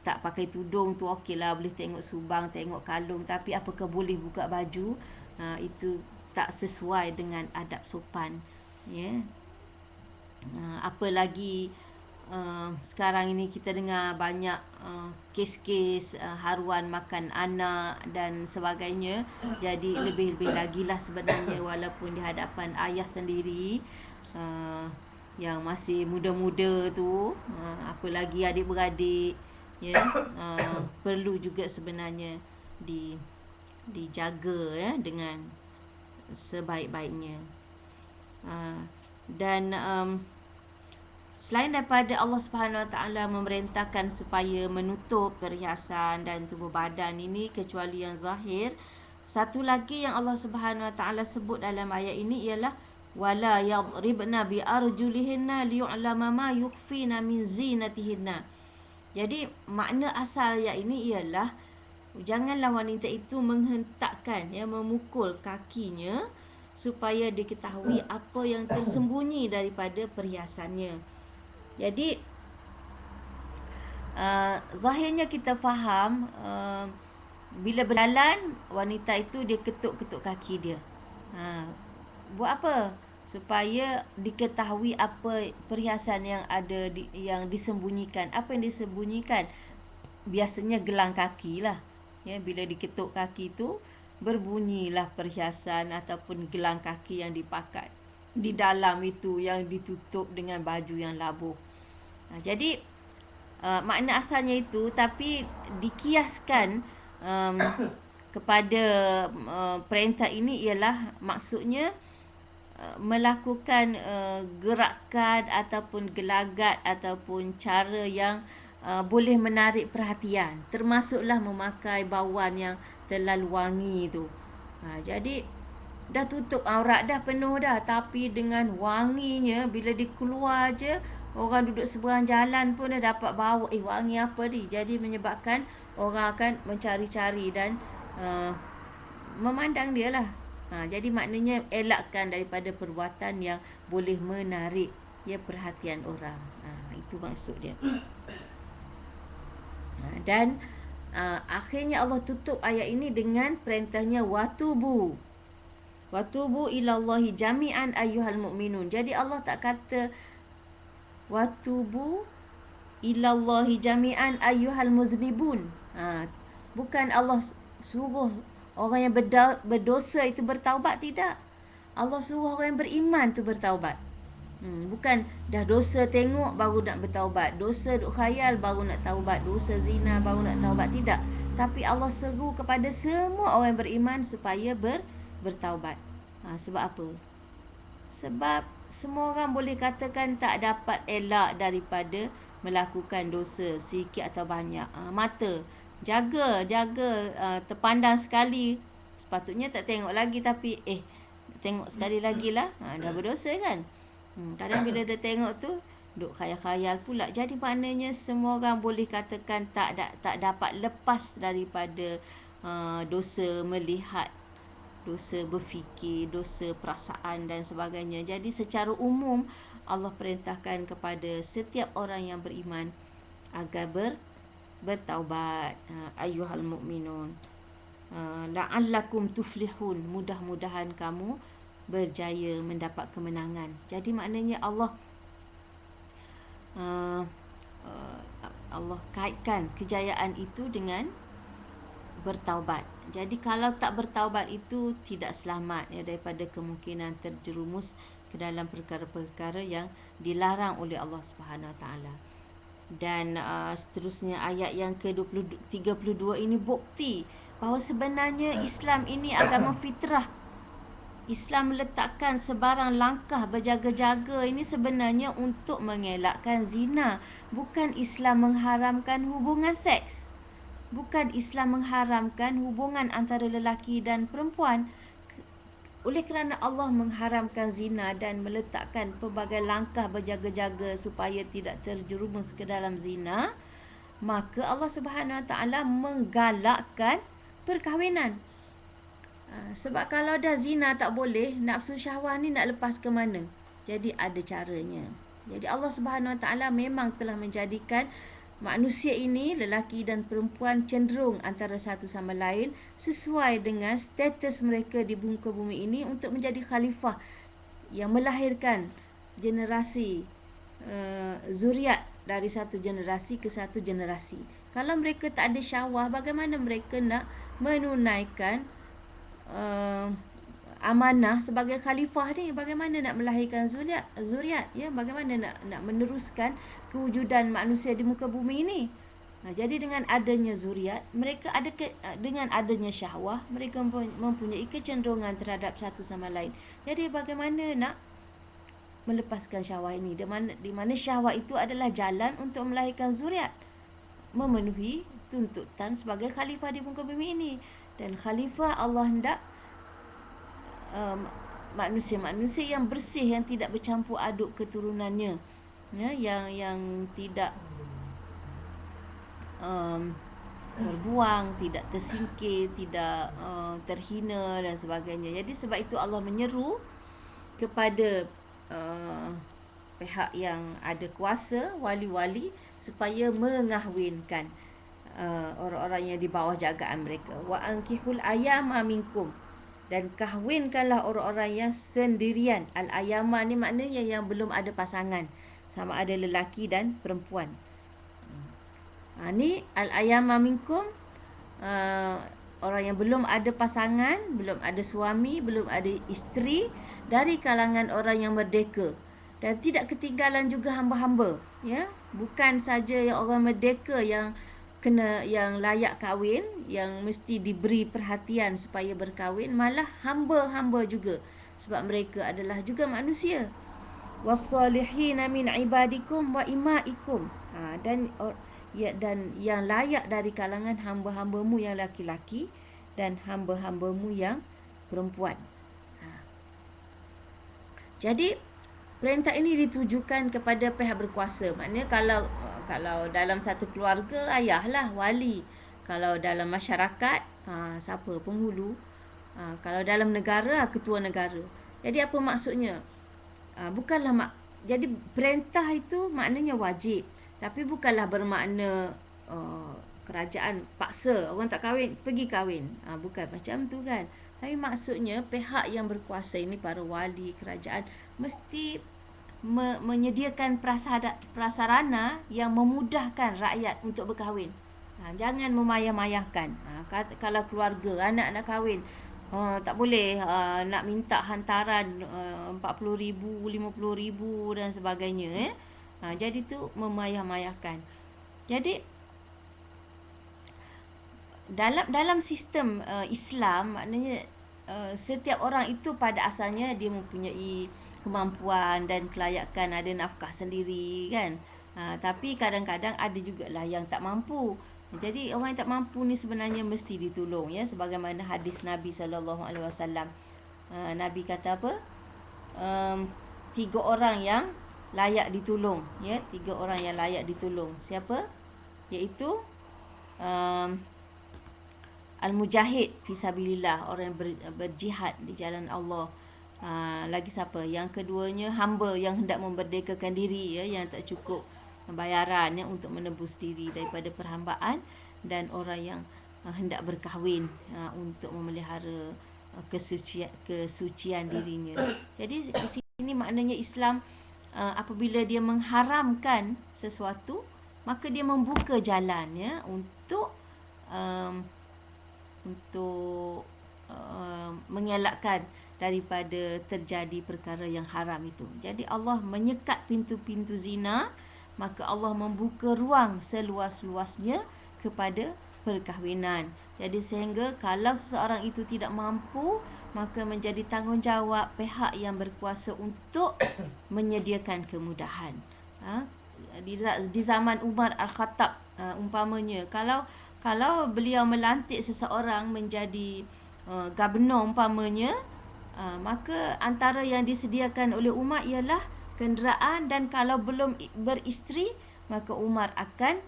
Tak pakai tudung tu okeylah, boleh tengok subang, tengok kalung, tapi apakah boleh buka baju, itu tak sesuai dengan adab sopan, ya. Apalagi sekarang ini kita dengar banyak kes-kes haruan makan anak dan sebagainya. Jadi lebih-lebih lagi lah sebenarnya, walaupun di hadapan ayah sendiri yang masih muda-muda tu, apalagi adik-beradik, ya, perlu juga sebenarnya dijaga, ya, dengan sebaik-baiknya. Dan selain daripada Allah Subhanahu Wa Taala memerintahkan supaya menutup perhiasan dan tubuh badan ini kecuali yang zahir, satu lagi yang Allah Subhanahu Wa Taala sebut dalam ayat ini ialah wala yadribna bi arjulihinna liyu'lama ma yukhfina min zinatihinna. Jadi makna asal ayat ini ialah janganlah wanita itu menghentakkan, ya, memukul kakinya supaya diketahui apa yang tersembunyi daripada perhiasannya. Jadi zahirnya kita faham, bila berjalan wanita itu dia ketuk-ketuk kaki dia. Buat apa? Supaya diketahui apa perhiasan yang ada yang disembunyikan. Apa yang disembunyikan? Biasanya gelang kaki lah. Ya, bila diketuk kaki tu berbunyilah perhiasan ataupun gelang kaki yang dipakai di dalam itu, yang ditutup dengan baju yang labuh. Jadi makna asalnya itu, tapi dikiaskan kepada perintah ini ialah maksudnya melakukan gerakan ataupun gelagat ataupun cara yang boleh menarik perhatian, termasuklah memakai bauan yang terlalu wangi tu. Jadi dah tutup aurat dah penuh dah, tapi dengan wanginya bila dia keluar je, orang duduk seberang jalan pun dah dapat bau, wangi apa ni. Jadi menyebabkan orang akan mencari-cari dan memandang dia lah. Jadi maknanya elakkan daripada perbuatan yang boleh menarik perhatian orang. Itu maksud dia. Dan akhirnya Allah tutup ayat ini dengan perintahnya watubu. Watubu ilallahi jami'an ayyuhal mu'minun. Jadi Allah tak kata watubu ilallahi jami'an ayyuhal muznibun. Bukan Allah suruh orang yang berdosa itu bertaubat, tidak. Allah suruh orang yang beriman tu bertaubat. Bukan dah dosa tengok baru nak bertaubat, dosa duk khayal baru nak taubat, dosa zina baru nak taubat, tidak. Tapi Allah seru kepada semua orang yang beriman supaya bertaubat. Sebab apa? Sebab semua orang boleh katakan tak dapat elak daripada melakukan dosa sikit atau banyak. Mata jaga terpandang sekali, sepatutnya tak tengok lagi, tapi tengok sekali lagi lah, dah berdosa kan. Kadang bila dia tengok tu duk khayal-khayal pula. Jadi maknanya semua orang boleh katakan tak dapat lepas daripada dosa melihat, dosa berfikir, dosa perasaan dan sebagainya. Jadi secara umum Allah perintahkan kepada setiap orang yang beriman agar bertaubat. Ayyuhal mu'minun la'allakum tuflihun, mudah-mudahan kamu berjaya mendapat kemenangan. Jadi maknanya Allah kaitkan kejayaan itu dengan bertaubat. Jadi kalau tak bertaubat itu tidak selamat daripada kemungkinan terjerumus ke dalam perkara-perkara yang dilarang oleh Allah Subhanahu Wa Taala. Dan seterusnya ayat yang ke-32 ini bukti bahawa sebenarnya Islam ini agama fitrah. Islam meletakkan sebarang langkah berjaga-jaga ini sebenarnya untuk mengelakkan zina. Bukan Islam mengharamkan hubungan seks. Bukan Islam mengharamkan hubungan antara lelaki dan perempuan. Oleh kerana Allah mengharamkan zina dan meletakkan pelbagai langkah berjaga-jaga supaya tidak terjerumus ke dalam zina, maka Allah Subhanahu Wa Taala menggalakkan perkahwinan. Sebab kalau dah zina tak boleh, nafsu syahwat ni nak lepas ke mana? Jadi ada caranya. Jadi Allah Subhanahu Wa Taala memang telah menjadikan manusia ini, lelaki dan perempuan, cenderung antara satu sama lain sesuai dengan status mereka di muka bumi ini untuk menjadi khalifah yang melahirkan generasi zuriat dari satu generasi ke satu generasi. Kalau mereka tak ada syahwah, bagaimana mereka nak menunaikan amanah sebagai khalifah ni? Bagaimana nak melahirkan zuriat ya? Bagaimana nak meneruskan kewujudan manusia di muka bumi ini? Jadi dengan adanya zuriat, mereka dengan adanya syahwah, mereka mempunyai kecenderungan terhadap satu sama lain. Jadi bagaimana nak melepaskan syahwat ini? Di mana syahwat itu adalah jalan untuk melahirkan zuriat, memenuhi tuntutan sebagai khalifah di muka bumi ini. Dan khalifah Allah hendak manusia-manusia yang bersih, yang tidak bercampur aduk keturunannya, yang tidak terbuang, tidak tersingkir, tidak terhina dan sebagainya. Jadi sebab itu Allah menyeru kepada pihak yang ada kuasa, wali-wali, supaya mengahwinkan orang-orang yang di bawah jagaan mereka. Wa ankihul ayama minkum, dan kahwinkanlah orang-orang yang sendirian. Al-ayama ni maknanya yang belum ada pasangan, sama ada lelaki dan perempuan. Ni al-ayama minkum, orang yang belum ada pasangan, belum ada suami, belum ada isteri, dari kalangan orang yang merdeka. Dan tidak ketinggalan juga hamba-hamba, ya. Bukan saja yang orang merdeka yang yang layak kahwin, yang mesti diberi perhatian supaya berkahwin, malah hamba-hamba juga, sebab mereka adalah juga manusia. Wassalihina min ibadikum wa imaikum. Dan yang layak dari kalangan hamba-hambamu yang laki-laki dan hamba-hambamu yang perempuan. Jadi perintah ini ditujukan kepada pihak berkuasa. Maknanya kalau dalam satu keluarga, ayahlah wali. Kalau dalam masyarakat, siapa? Penghulu. Kalau dalam negara, ketua negara. Jadi apa maksudnya? Jadi perintah itu maknanya wajib. Tapi bukanlah bermakna kerajaan paksa orang tak kahwin, pergi kahwin. Bukan macam tu kan. Tapi maksudnya pihak yang berkuasa ini, para wali kerajaan, mesti menyediakan prasarana yang memudahkan rakyat untuk berkahwin. Jangan memayah-mayahkan. Kalau keluarga, anak nak kahwin, tak boleh nak minta hantaran 40,000, 50,000 dan sebagainya. Jadi tu memayah-mayahkan. Jadi dalam sistem Islam, maknanya setiap orang itu pada asalnya dia mempunyai kemampuan dan kelayakan, ada nafkah sendiri kan. Tapi kadang-kadang ada jugalah yang tak mampu. Jadi orang yang tak mampu ni sebenarnya mesti ditolong, ya, sebagaimana hadis Nabi SAW. Nabi kata apa? 3 orang yang layak ditolong, ya, 3 orang yang layak ditolong. Siapa? Iaitu al-mujahid fisabilillah, orang yang berjihad di jalan Allah. Lagi siapa? Yang keduanya hamba yang hendak memerdekakan diri, ya, yang tak cukup bayaran, ya, untuk menebus diri daripada perhambaan, dan orang yang hendak berkahwin untuk memelihara kesucian dirinya. Jadi di sini maknanya Islam apabila dia mengharamkan sesuatu, maka dia membuka jalan, ya, untuk mengelakkan daripada terjadi perkara yang haram itu. Jadi Allah menyekat pintu-pintu zina, maka Allah membuka ruang seluas-luasnya kepada perkahwinan. Jadi sehingga kalau seseorang itu tidak mampu, maka menjadi tanggungjawab pihak yang berkuasa untuk menyediakan kemudahan. Di zaman Umar Al-Khattab, umpamanya, kalau beliau melantik seseorang menjadi gubernur umpamanya, maka antara yang disediakan oleh Umar ialah kenderaan, dan kalau belum beristeri, maka Umar akan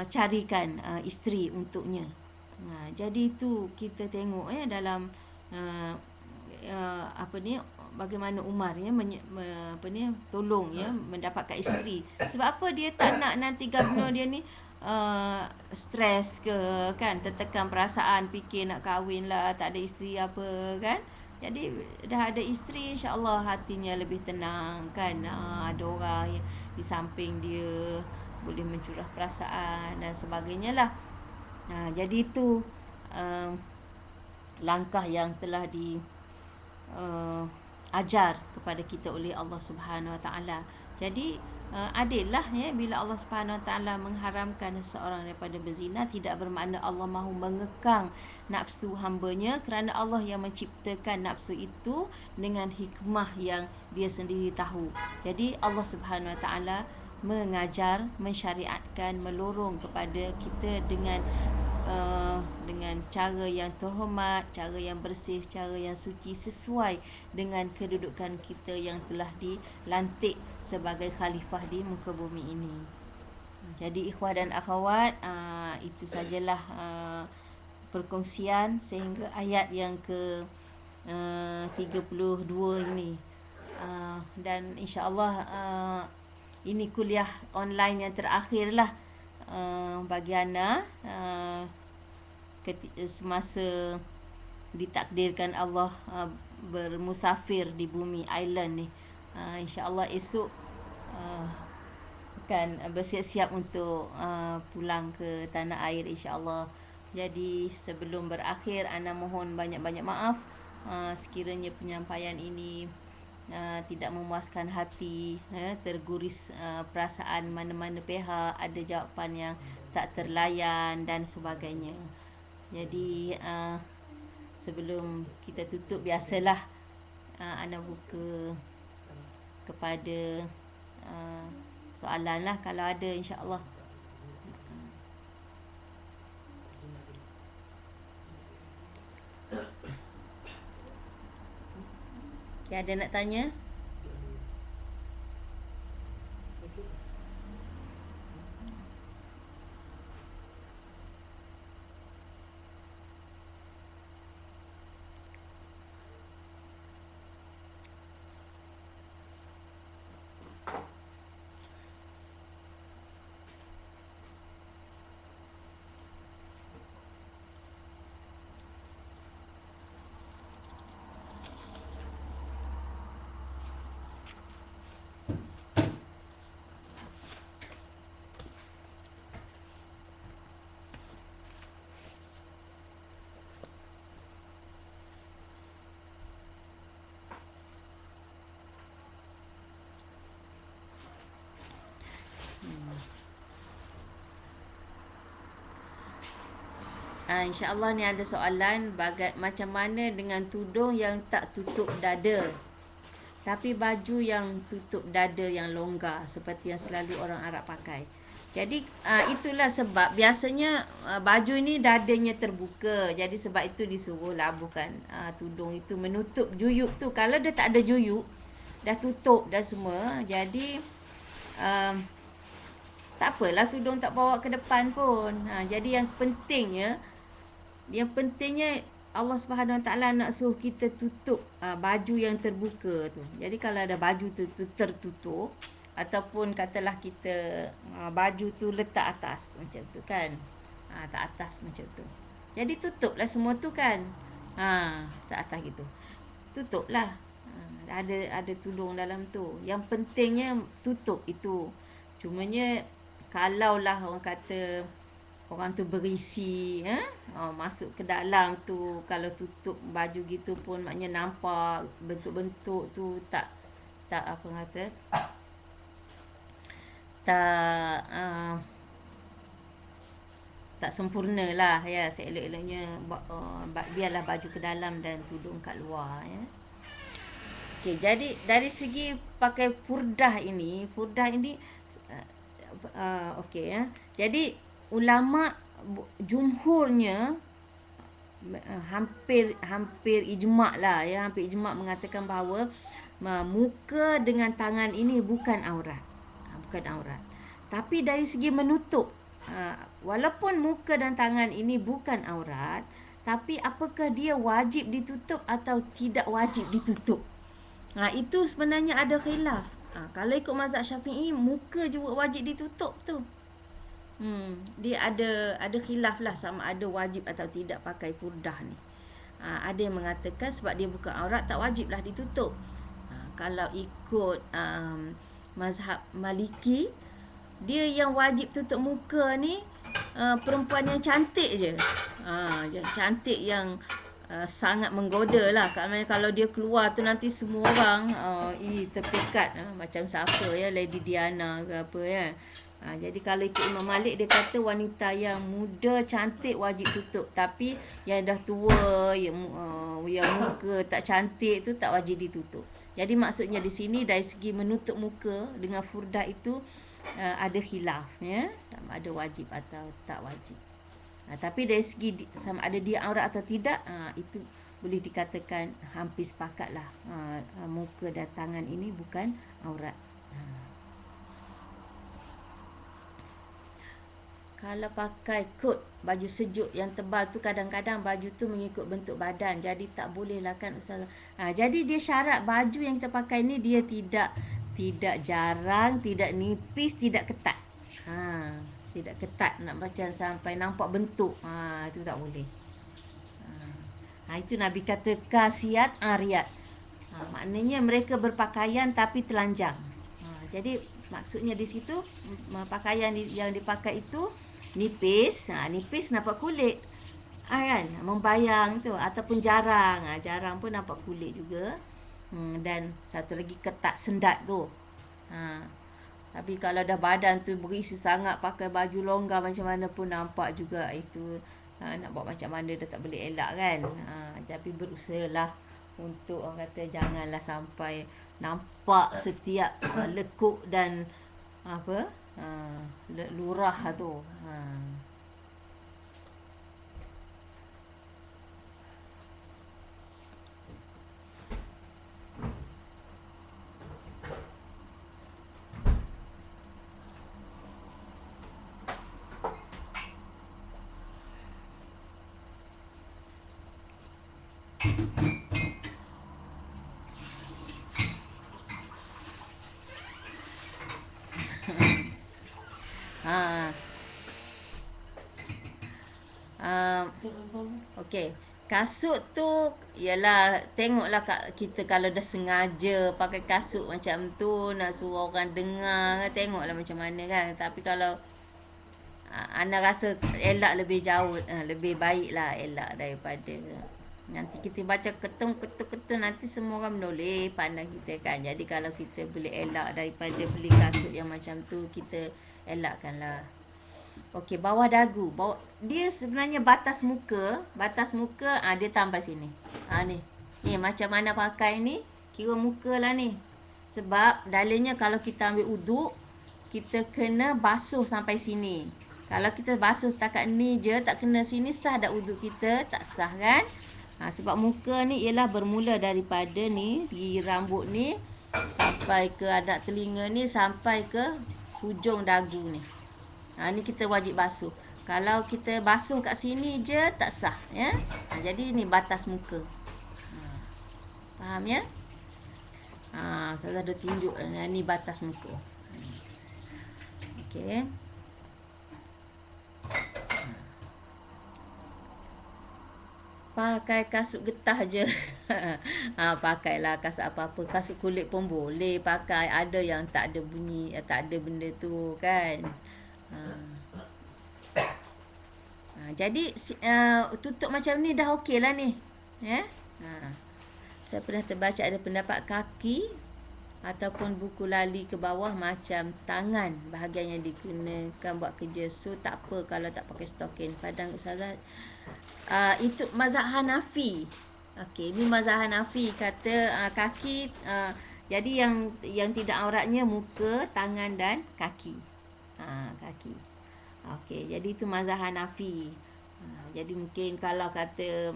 carikan isteri untuknya. Jadi itu kita tengok, ya, dalam bagaimana Umar, ya, tolong, ya, mendapatkan isteri. Sebab apa dia tak nak nanti gubernur dia ni stres ke kan, tertekan perasaan, fikir nak kahwin lah, tak ada isteri apa kan. Jadi dah ada isteri, insya-Allah hatinya lebih tenang kan. Ada orang di samping dia, boleh mencurah perasaan dan sebagainya lah. Jadi itu langkah yang telah di ajar kepada kita oleh Allah Subhanahu Wa Taala. Jadi adillah, ya, bila Allah Subhanahu Wa Taala mengharamkan seseorang daripada berzina, tidak bermakna Allah mahu mengekang nafsu hambanya, kerana Allah yang menciptakan nafsu itu dengan hikmah yang dia sendiri tahu. Jadi Allah Subhanahu Wa Taala mengajar, mensyariatkan, melorong kepada kita dengan cara yang terhormat, cara yang bersih, cara yang suci, sesuai dengan kedudukan kita yang telah dilantik sebagai khalifah di muka bumi ini. Jadi ikhwah dan akhwat, itu sajalah perkongsian sehingga ayat yang ke 32 ini. Dan insya-Allah ini kuliah online yang terakhir lah bagi Ana semasa ditakdirkan Allah bermusafir di bumi island ni. InsyaAllah esok akan bersiap-siap untuk pulang ke tanah air, insyaAllah. Jadi sebelum berakhir, Ana mohon banyak-banyak maaf sekiranya penyampaian ini tidak memuaskan hati, terguris perasaan mana-mana pihak, ada jawapan yang tak terlayan dan sebagainya. Jadi sebelum kita tutup, biasalah ana buka kepada soalan lah kalau ada, insya-Allah. Okay, ada nak tanya? InsyaAllah ni ada soalan, macam mana dengan tudung yang tak tutup dada tapi baju yang tutup dada yang longgar seperti yang selalu orang Arab pakai. Jadi itulah sebab biasanya baju ni dadanya terbuka. Jadi sebab itu disuruh labuhkan tudung itu menutup juyuk tu. Kalau dia tak ada juyuk, dah tutup dah semua, jadi tak apalah tudung tak bawa ke depan pun. Jadi yang pentingnya Allah Subhanahu Wa Taala nak suruh kita tutup baju yang terbuka tu. Jadi kalau ada baju tu tertutup, ataupun katalah kita baju tu letak atas macam tu kan. Tak atas macam tu. Jadi tutuplah semua tu kan. Tak atas gitu. Tutuplah. Ada tudung dalam tu. Yang pentingnya tutup itu. Cumanya kalaulah orang kata orang tu berisi, masuk ke dalam tu, kalau tutup baju gitu pun maknanya nampak bentuk-bentuk tu tak apa kata, tak sempurna lah ya. Seelok-eloknya biarlah baju ke dalam dan tudung kat luar ya. Okey, jadi dari segi pakai purdah ini okey ya. Jadi ulama jumhurnya hampir ijma' lah ya, hampir ijma' mengatakan bahawa muka dengan tangan ini bukan aurat. Bukan aurat. Tapi dari segi menutup, walaupun muka dan tangan ini bukan aurat, tapi apakah dia wajib ditutup atau tidak wajib ditutup? Itu sebenarnya ada khilaf. Kalau ikut mazhab Syafi'i, muka juga wajib ditutup tu. Dia ada khilaf lah sama ada wajib atau tidak pakai purdah ni. Ada yang mengatakan sebab dia bukan aurat tak wajiblah ditutup. Kalau ikut mazhab Maliki, dia yang wajib tutup muka ni perempuan yang cantik je. Yang cantik yang sangat menggoda lah. Kalau dia keluar tu nanti semua orang terpikat, macam siapa ya, Lady Diana ke apa ya. Jadi kalau ikut Imam Malik, dia kata wanita yang muda cantik wajib tutup, tapi yang dah tua, yang muka tak cantik tu tak wajib ditutup. Jadi maksudnya di sini dari segi menutup muka dengan furdah itu ada khilaf ya, ada wajib atau tak wajib. Tapi dari segi sama ada dia aurat atau tidak, itu boleh dikatakan hampir sepakatlah muka dan tangan ini bukan aurat. Kalau pakai kot baju sejuk yang tebal tu, kadang-kadang baju tu mengikut bentuk badan, jadi tak boleh lah kan Ustazah. Jadi dia syarat baju yang kita pakai ni dia tidak jarang, tidak nipis, tidak ketat. Tidak ketat nak macam sampai nampak bentuk. Itu tak boleh. Itu Nabi kata kasiyat ariyat. Maknanya mereka berpakaian tapi telanjang. Jadi maksudnya di situ pakaian yang dipakai itu nipis, nipis nampak kulit. Kan? Membayang tu, ataupun jarang, jarang pun nampak kulit juga. Dan satu lagi ketat sendat tu. Tapi kalau dah badan tu berisi sangat, pakai baju longgar macam mana pun nampak juga itu nak buat macam mana dah tak boleh elak kan. Tapi berusahalah untuk orang kata janganlah sampai nampak setiap lekuk dan apa lurah tu. Ha. Okey. Kasut tu ialah tengoklah kita kalau dah sengaja pakai kasut macam tu nak suruh orang dengar, tengoklah macam mana kan. Tapi kalau Ana rasa elak lebih jauh, lebih baiklah elak daripada nanti kita baca ketung nanti semua orang menoleh pandang kita kan. Jadi kalau kita boleh elak daripada beli kasut yang macam tu, kita elakkanlah. Okey, bawah dagu. Dia sebenarnya batas muka, dia tambah sini. Ni. Ni macam mana pakai ni? Kira muka lah ni. Sebab dalilnya kalau kita ambil uduk, kita kena basuh sampai sini. Kalau kita basuh setakat ni je, tak kena sini, sah dah uduk kita? Tak sah kan? Sebab muka ni ialah bermula daripada ni, di rambut ni, sampai ke adat telinga ni, sampai ke hujung dagu ni. Ni kita wajib basuh. Kalau kita basuh kat sini je, tak sah. Ya? Jadi ni batas muka. Faham ya? Saya dah tunjuk ni batas muka. Okey. Pakai kasut getah je. Pakailah kasut apa-apa. Kasut kulit pun boleh pakai. Ada yang tak ada bunyi, tak ada benda tu kan. Jadi tutup macam ni dah okey lah ni. Ya? Saya pernah terbaca ada pendapat kaki ataupun buku lali ke bawah macam tangan bahagian yang digunakan buat kerja. So tak apa kalau tak pakai stokin. Padang Ustazah, itu mazhab Hanafi. Okey, ni mazhab Hanafi kata kaki, jadi yang tidak auratnya muka, tangan dan kaki. Kaki. Okey, jadi itu mazhab Hanafi. Jadi mungkin kalau kata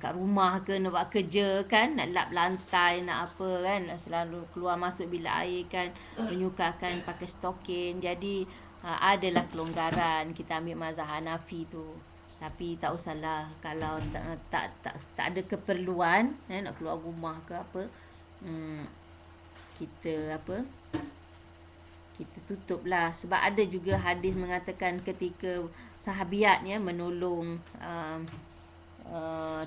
kat rumah ke nak buat kerja kan, nak lap lantai, nak apa kan, nak selalu keluar masuk bilik air kan, menyukakan pakai stokin. Jadi adalah kelonggaran, kita ambil mazhab Hanafi tu. Tapi tak usahlah kalau tak ada keperluan nak keluar rumah ke apa, kita tutuplah. Sebab ada juga hadis mengatakan ketika sahabiatnya menolong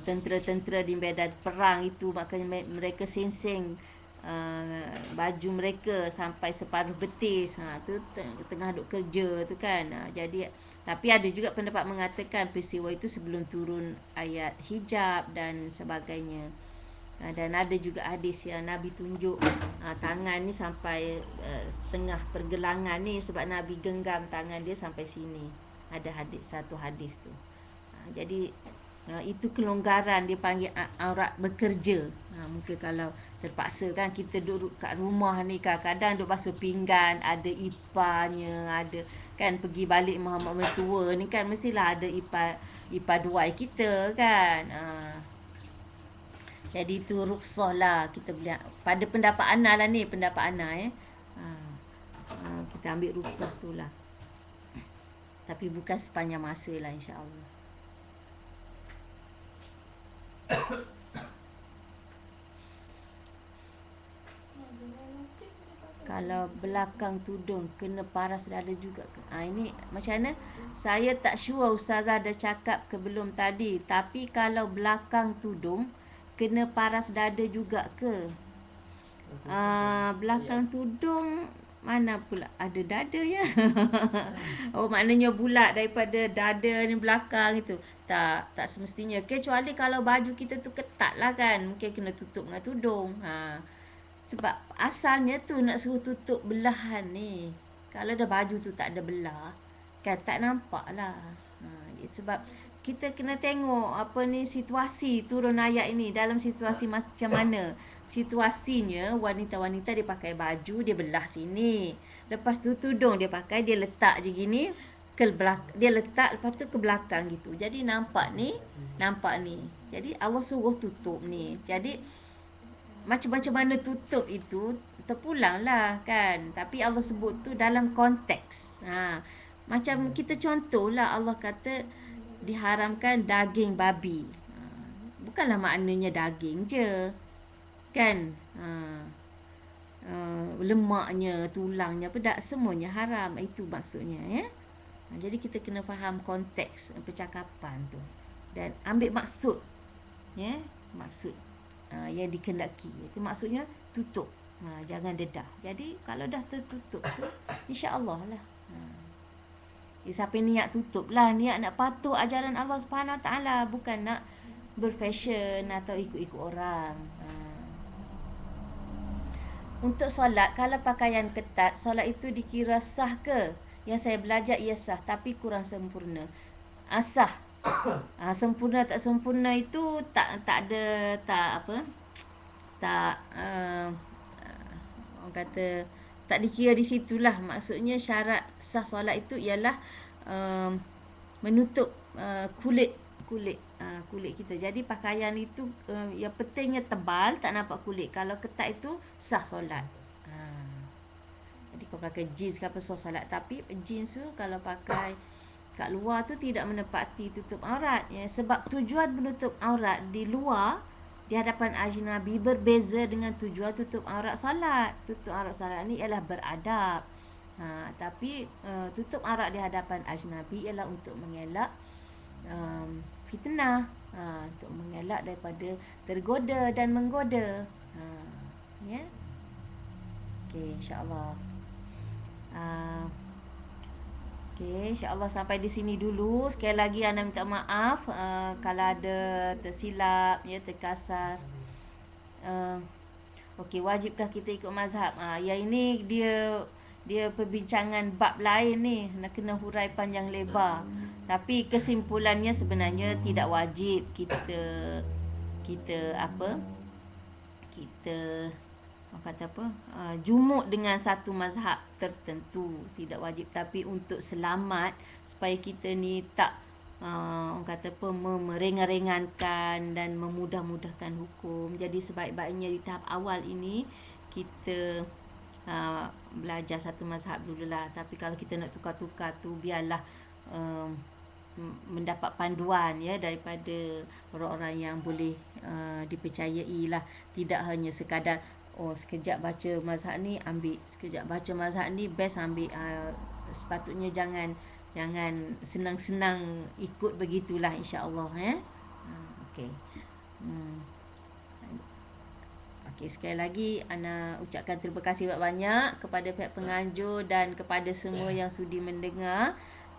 tentera-tentera di medan perang itu, makanya mereka sensing baju mereka sampai separuh betis. Tu tengah duk kerja tu kan. Jadi tapi ada juga pendapat mengatakan peristiwa itu sebelum turun ayat hijab dan sebagainya. Dan ada juga hadis yang Nabi tunjuk tangan ni sampai setengah pergelangan ni, sebab Nabi genggam tangan dia sampai sini. Ada satu hadis tu. Jadi itu kelonggaran, dia panggil aurat bekerja. Mungkin kalau terpaksa kan kita duduk kat rumah ni, kadang-kadang duduk basuh pinggan, ada ipanya, ada kan pergi balik Muhammad mertua ni kan, mestilah ada ipar duai kita kan. Jadi itu rukhsah lah kita boleh, pada pendapat Ana lah ni, pendapat Ana kita ambil rukhsah tu lah. Tapi bukan sepanjang masa lah, insya-Allah. Kalau belakang tudung kena paras dada juga ke? Ini macam mana? Saya tak sure Ustazah ada cakap ke belum tadi. Tapi kalau belakang tudung kena paras dada juga ke? Belakang tudung mana pula ada dada ya? Oh, maknanya bulat daripada dada ni belakang itu. Tak semestinya. Kecuali kalau baju kita tu ketat lah kan, mungkin kena tutup dengan tudung. Sebab asalnya tu nak suruh tutup belahan ni. Kalau dah baju tu tak ada belah, kan tak nampak lah. Sebab kita kena tengok apa ni situasi turun ayat ini dalam situasi macam mana. Situasinya wanita-wanita dia pakai baju, dia belah sini. Lepas tu tudung dia pakai, dia letak je gini ke belakang, dia letak lepas tu ke belakang gitu. Jadi nampak ni. Jadi Allah suruh tutup ni. Jadi macam mana tutup itu terpulang lah kan. Tapi Allah sebut tu dalam konteks. Macam kita contohlah Allah kata diharamkan daging babi. Bukanlah maknanya daging je. Kan? Lemaknya, tulangnya apa tak semuanya haram. Itu maksudnya ya. Jadi kita kena faham konteks percakapan tu dan ambil maksud ya, maksud yang dikendaki. Itu maksudnya tutup. Jangan dedah. Jadi kalau dah tertutup tu insya-Allah lah. Siapa niat tutup lah, niat nak patuh ajaran Allah Subhanahu Wa Taala, bukan nak berfashion atau ikut-ikut orang. Untuk solat, kalau pakaian ketat, solat itu dikira sah ke? Yang saya belajar ia sah, tapi kurang sempurna. Sah. Sempurna tak sempurna itu tak ada orang kata tak dikira di situlah. Maksudnya syarat sah solat itu ialah menutup kulit kita. Jadi pakaian itu yang pentingnya tebal, tak nampak kulit. Kalau ketat itu sah solat. Jadi kalau pakai jeans ke apa sah solat, tapi jeans tu kalau pakai kat luar tu tidak menepati tutup aurat ya, sebab tujuan menutup aurat di luar di hadapan ajnabi berbeza dengan tujuan tutup aurat salat. Tutup aurat salat ni ialah beradab. Tapi tutup aurat di hadapan ajnabi ialah untuk mengelak fitnah, untuk mengelak daripada tergoda dan menggoda. Ya. Okey, insya-Allah. Okey, insya-Allah sampai di sini dulu. Sekali lagi Ana minta maaf kalau ada tersilap ya, terkasar. Okey, wajibkah kita ikut mazhab? Yang ini dia perbincangan bab lain ni, nak kena hurai panjang lebar. Tapi kesimpulannya sebenarnya tidak wajib kita jumuk dengan satu mazhab tertentu, tidak wajib. Tapi untuk selamat supaya kita ni tak merengah-ringankan dan memudah-mudahkan hukum. Jadi sebaik-baiknya di tahap awal ini kita belajar satu mazhab dululah. Tapi kalau kita nak tukar-tukar tu biarlah mendapat panduan ya daripada orang-orang yang boleh dipercayai lah. Tidak hanya sekadar sekejap baca mazhab ni ambil, sekejap baca mazhab ni best ambil. Sepatutnya jangan senang-senang ikut begitulah, insya-Allah ya. Okey. Okey, sekali lagi Ana ucapkan terima kasih banyak kepada pihak penganjur dan kepada semua yang sudi mendengar.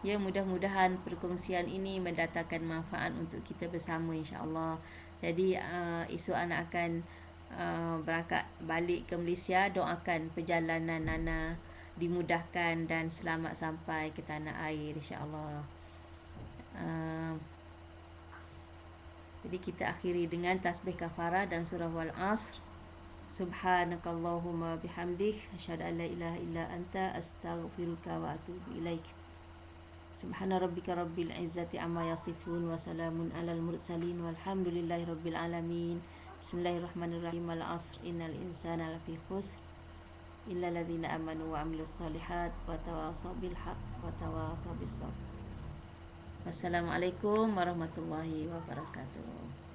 Ya, mudah-mudahan perkongsian ini mendatangkan manfaat untuk kita bersama, insya-Allah. Jadi esok Ana akan berangkat balik ke Malaysia. Doakan perjalanan Ana dimudahkan dan selamat sampai ke tanah air, insya-Allah. Jadi kita akhiri dengan tasbih kafarah dan surah wal asr. Subhanakallahumma bihamdik asyhadu an la ilaha illa anta astaghfiruka wa atubu ilaik. Subhana rabbika rabbil izzati amma yasifun wa salamun alal mursalin walhamdulillahi rabbil alamin. Bismillahirrahmanirrahim. Al asr innal insana lafi khusr illa alladhina amanu wa amilus solihat wa tawasaw bil haqq wa tawasaw bis sabr. Wassalamualaikum warahmatullahi wabarakatuh.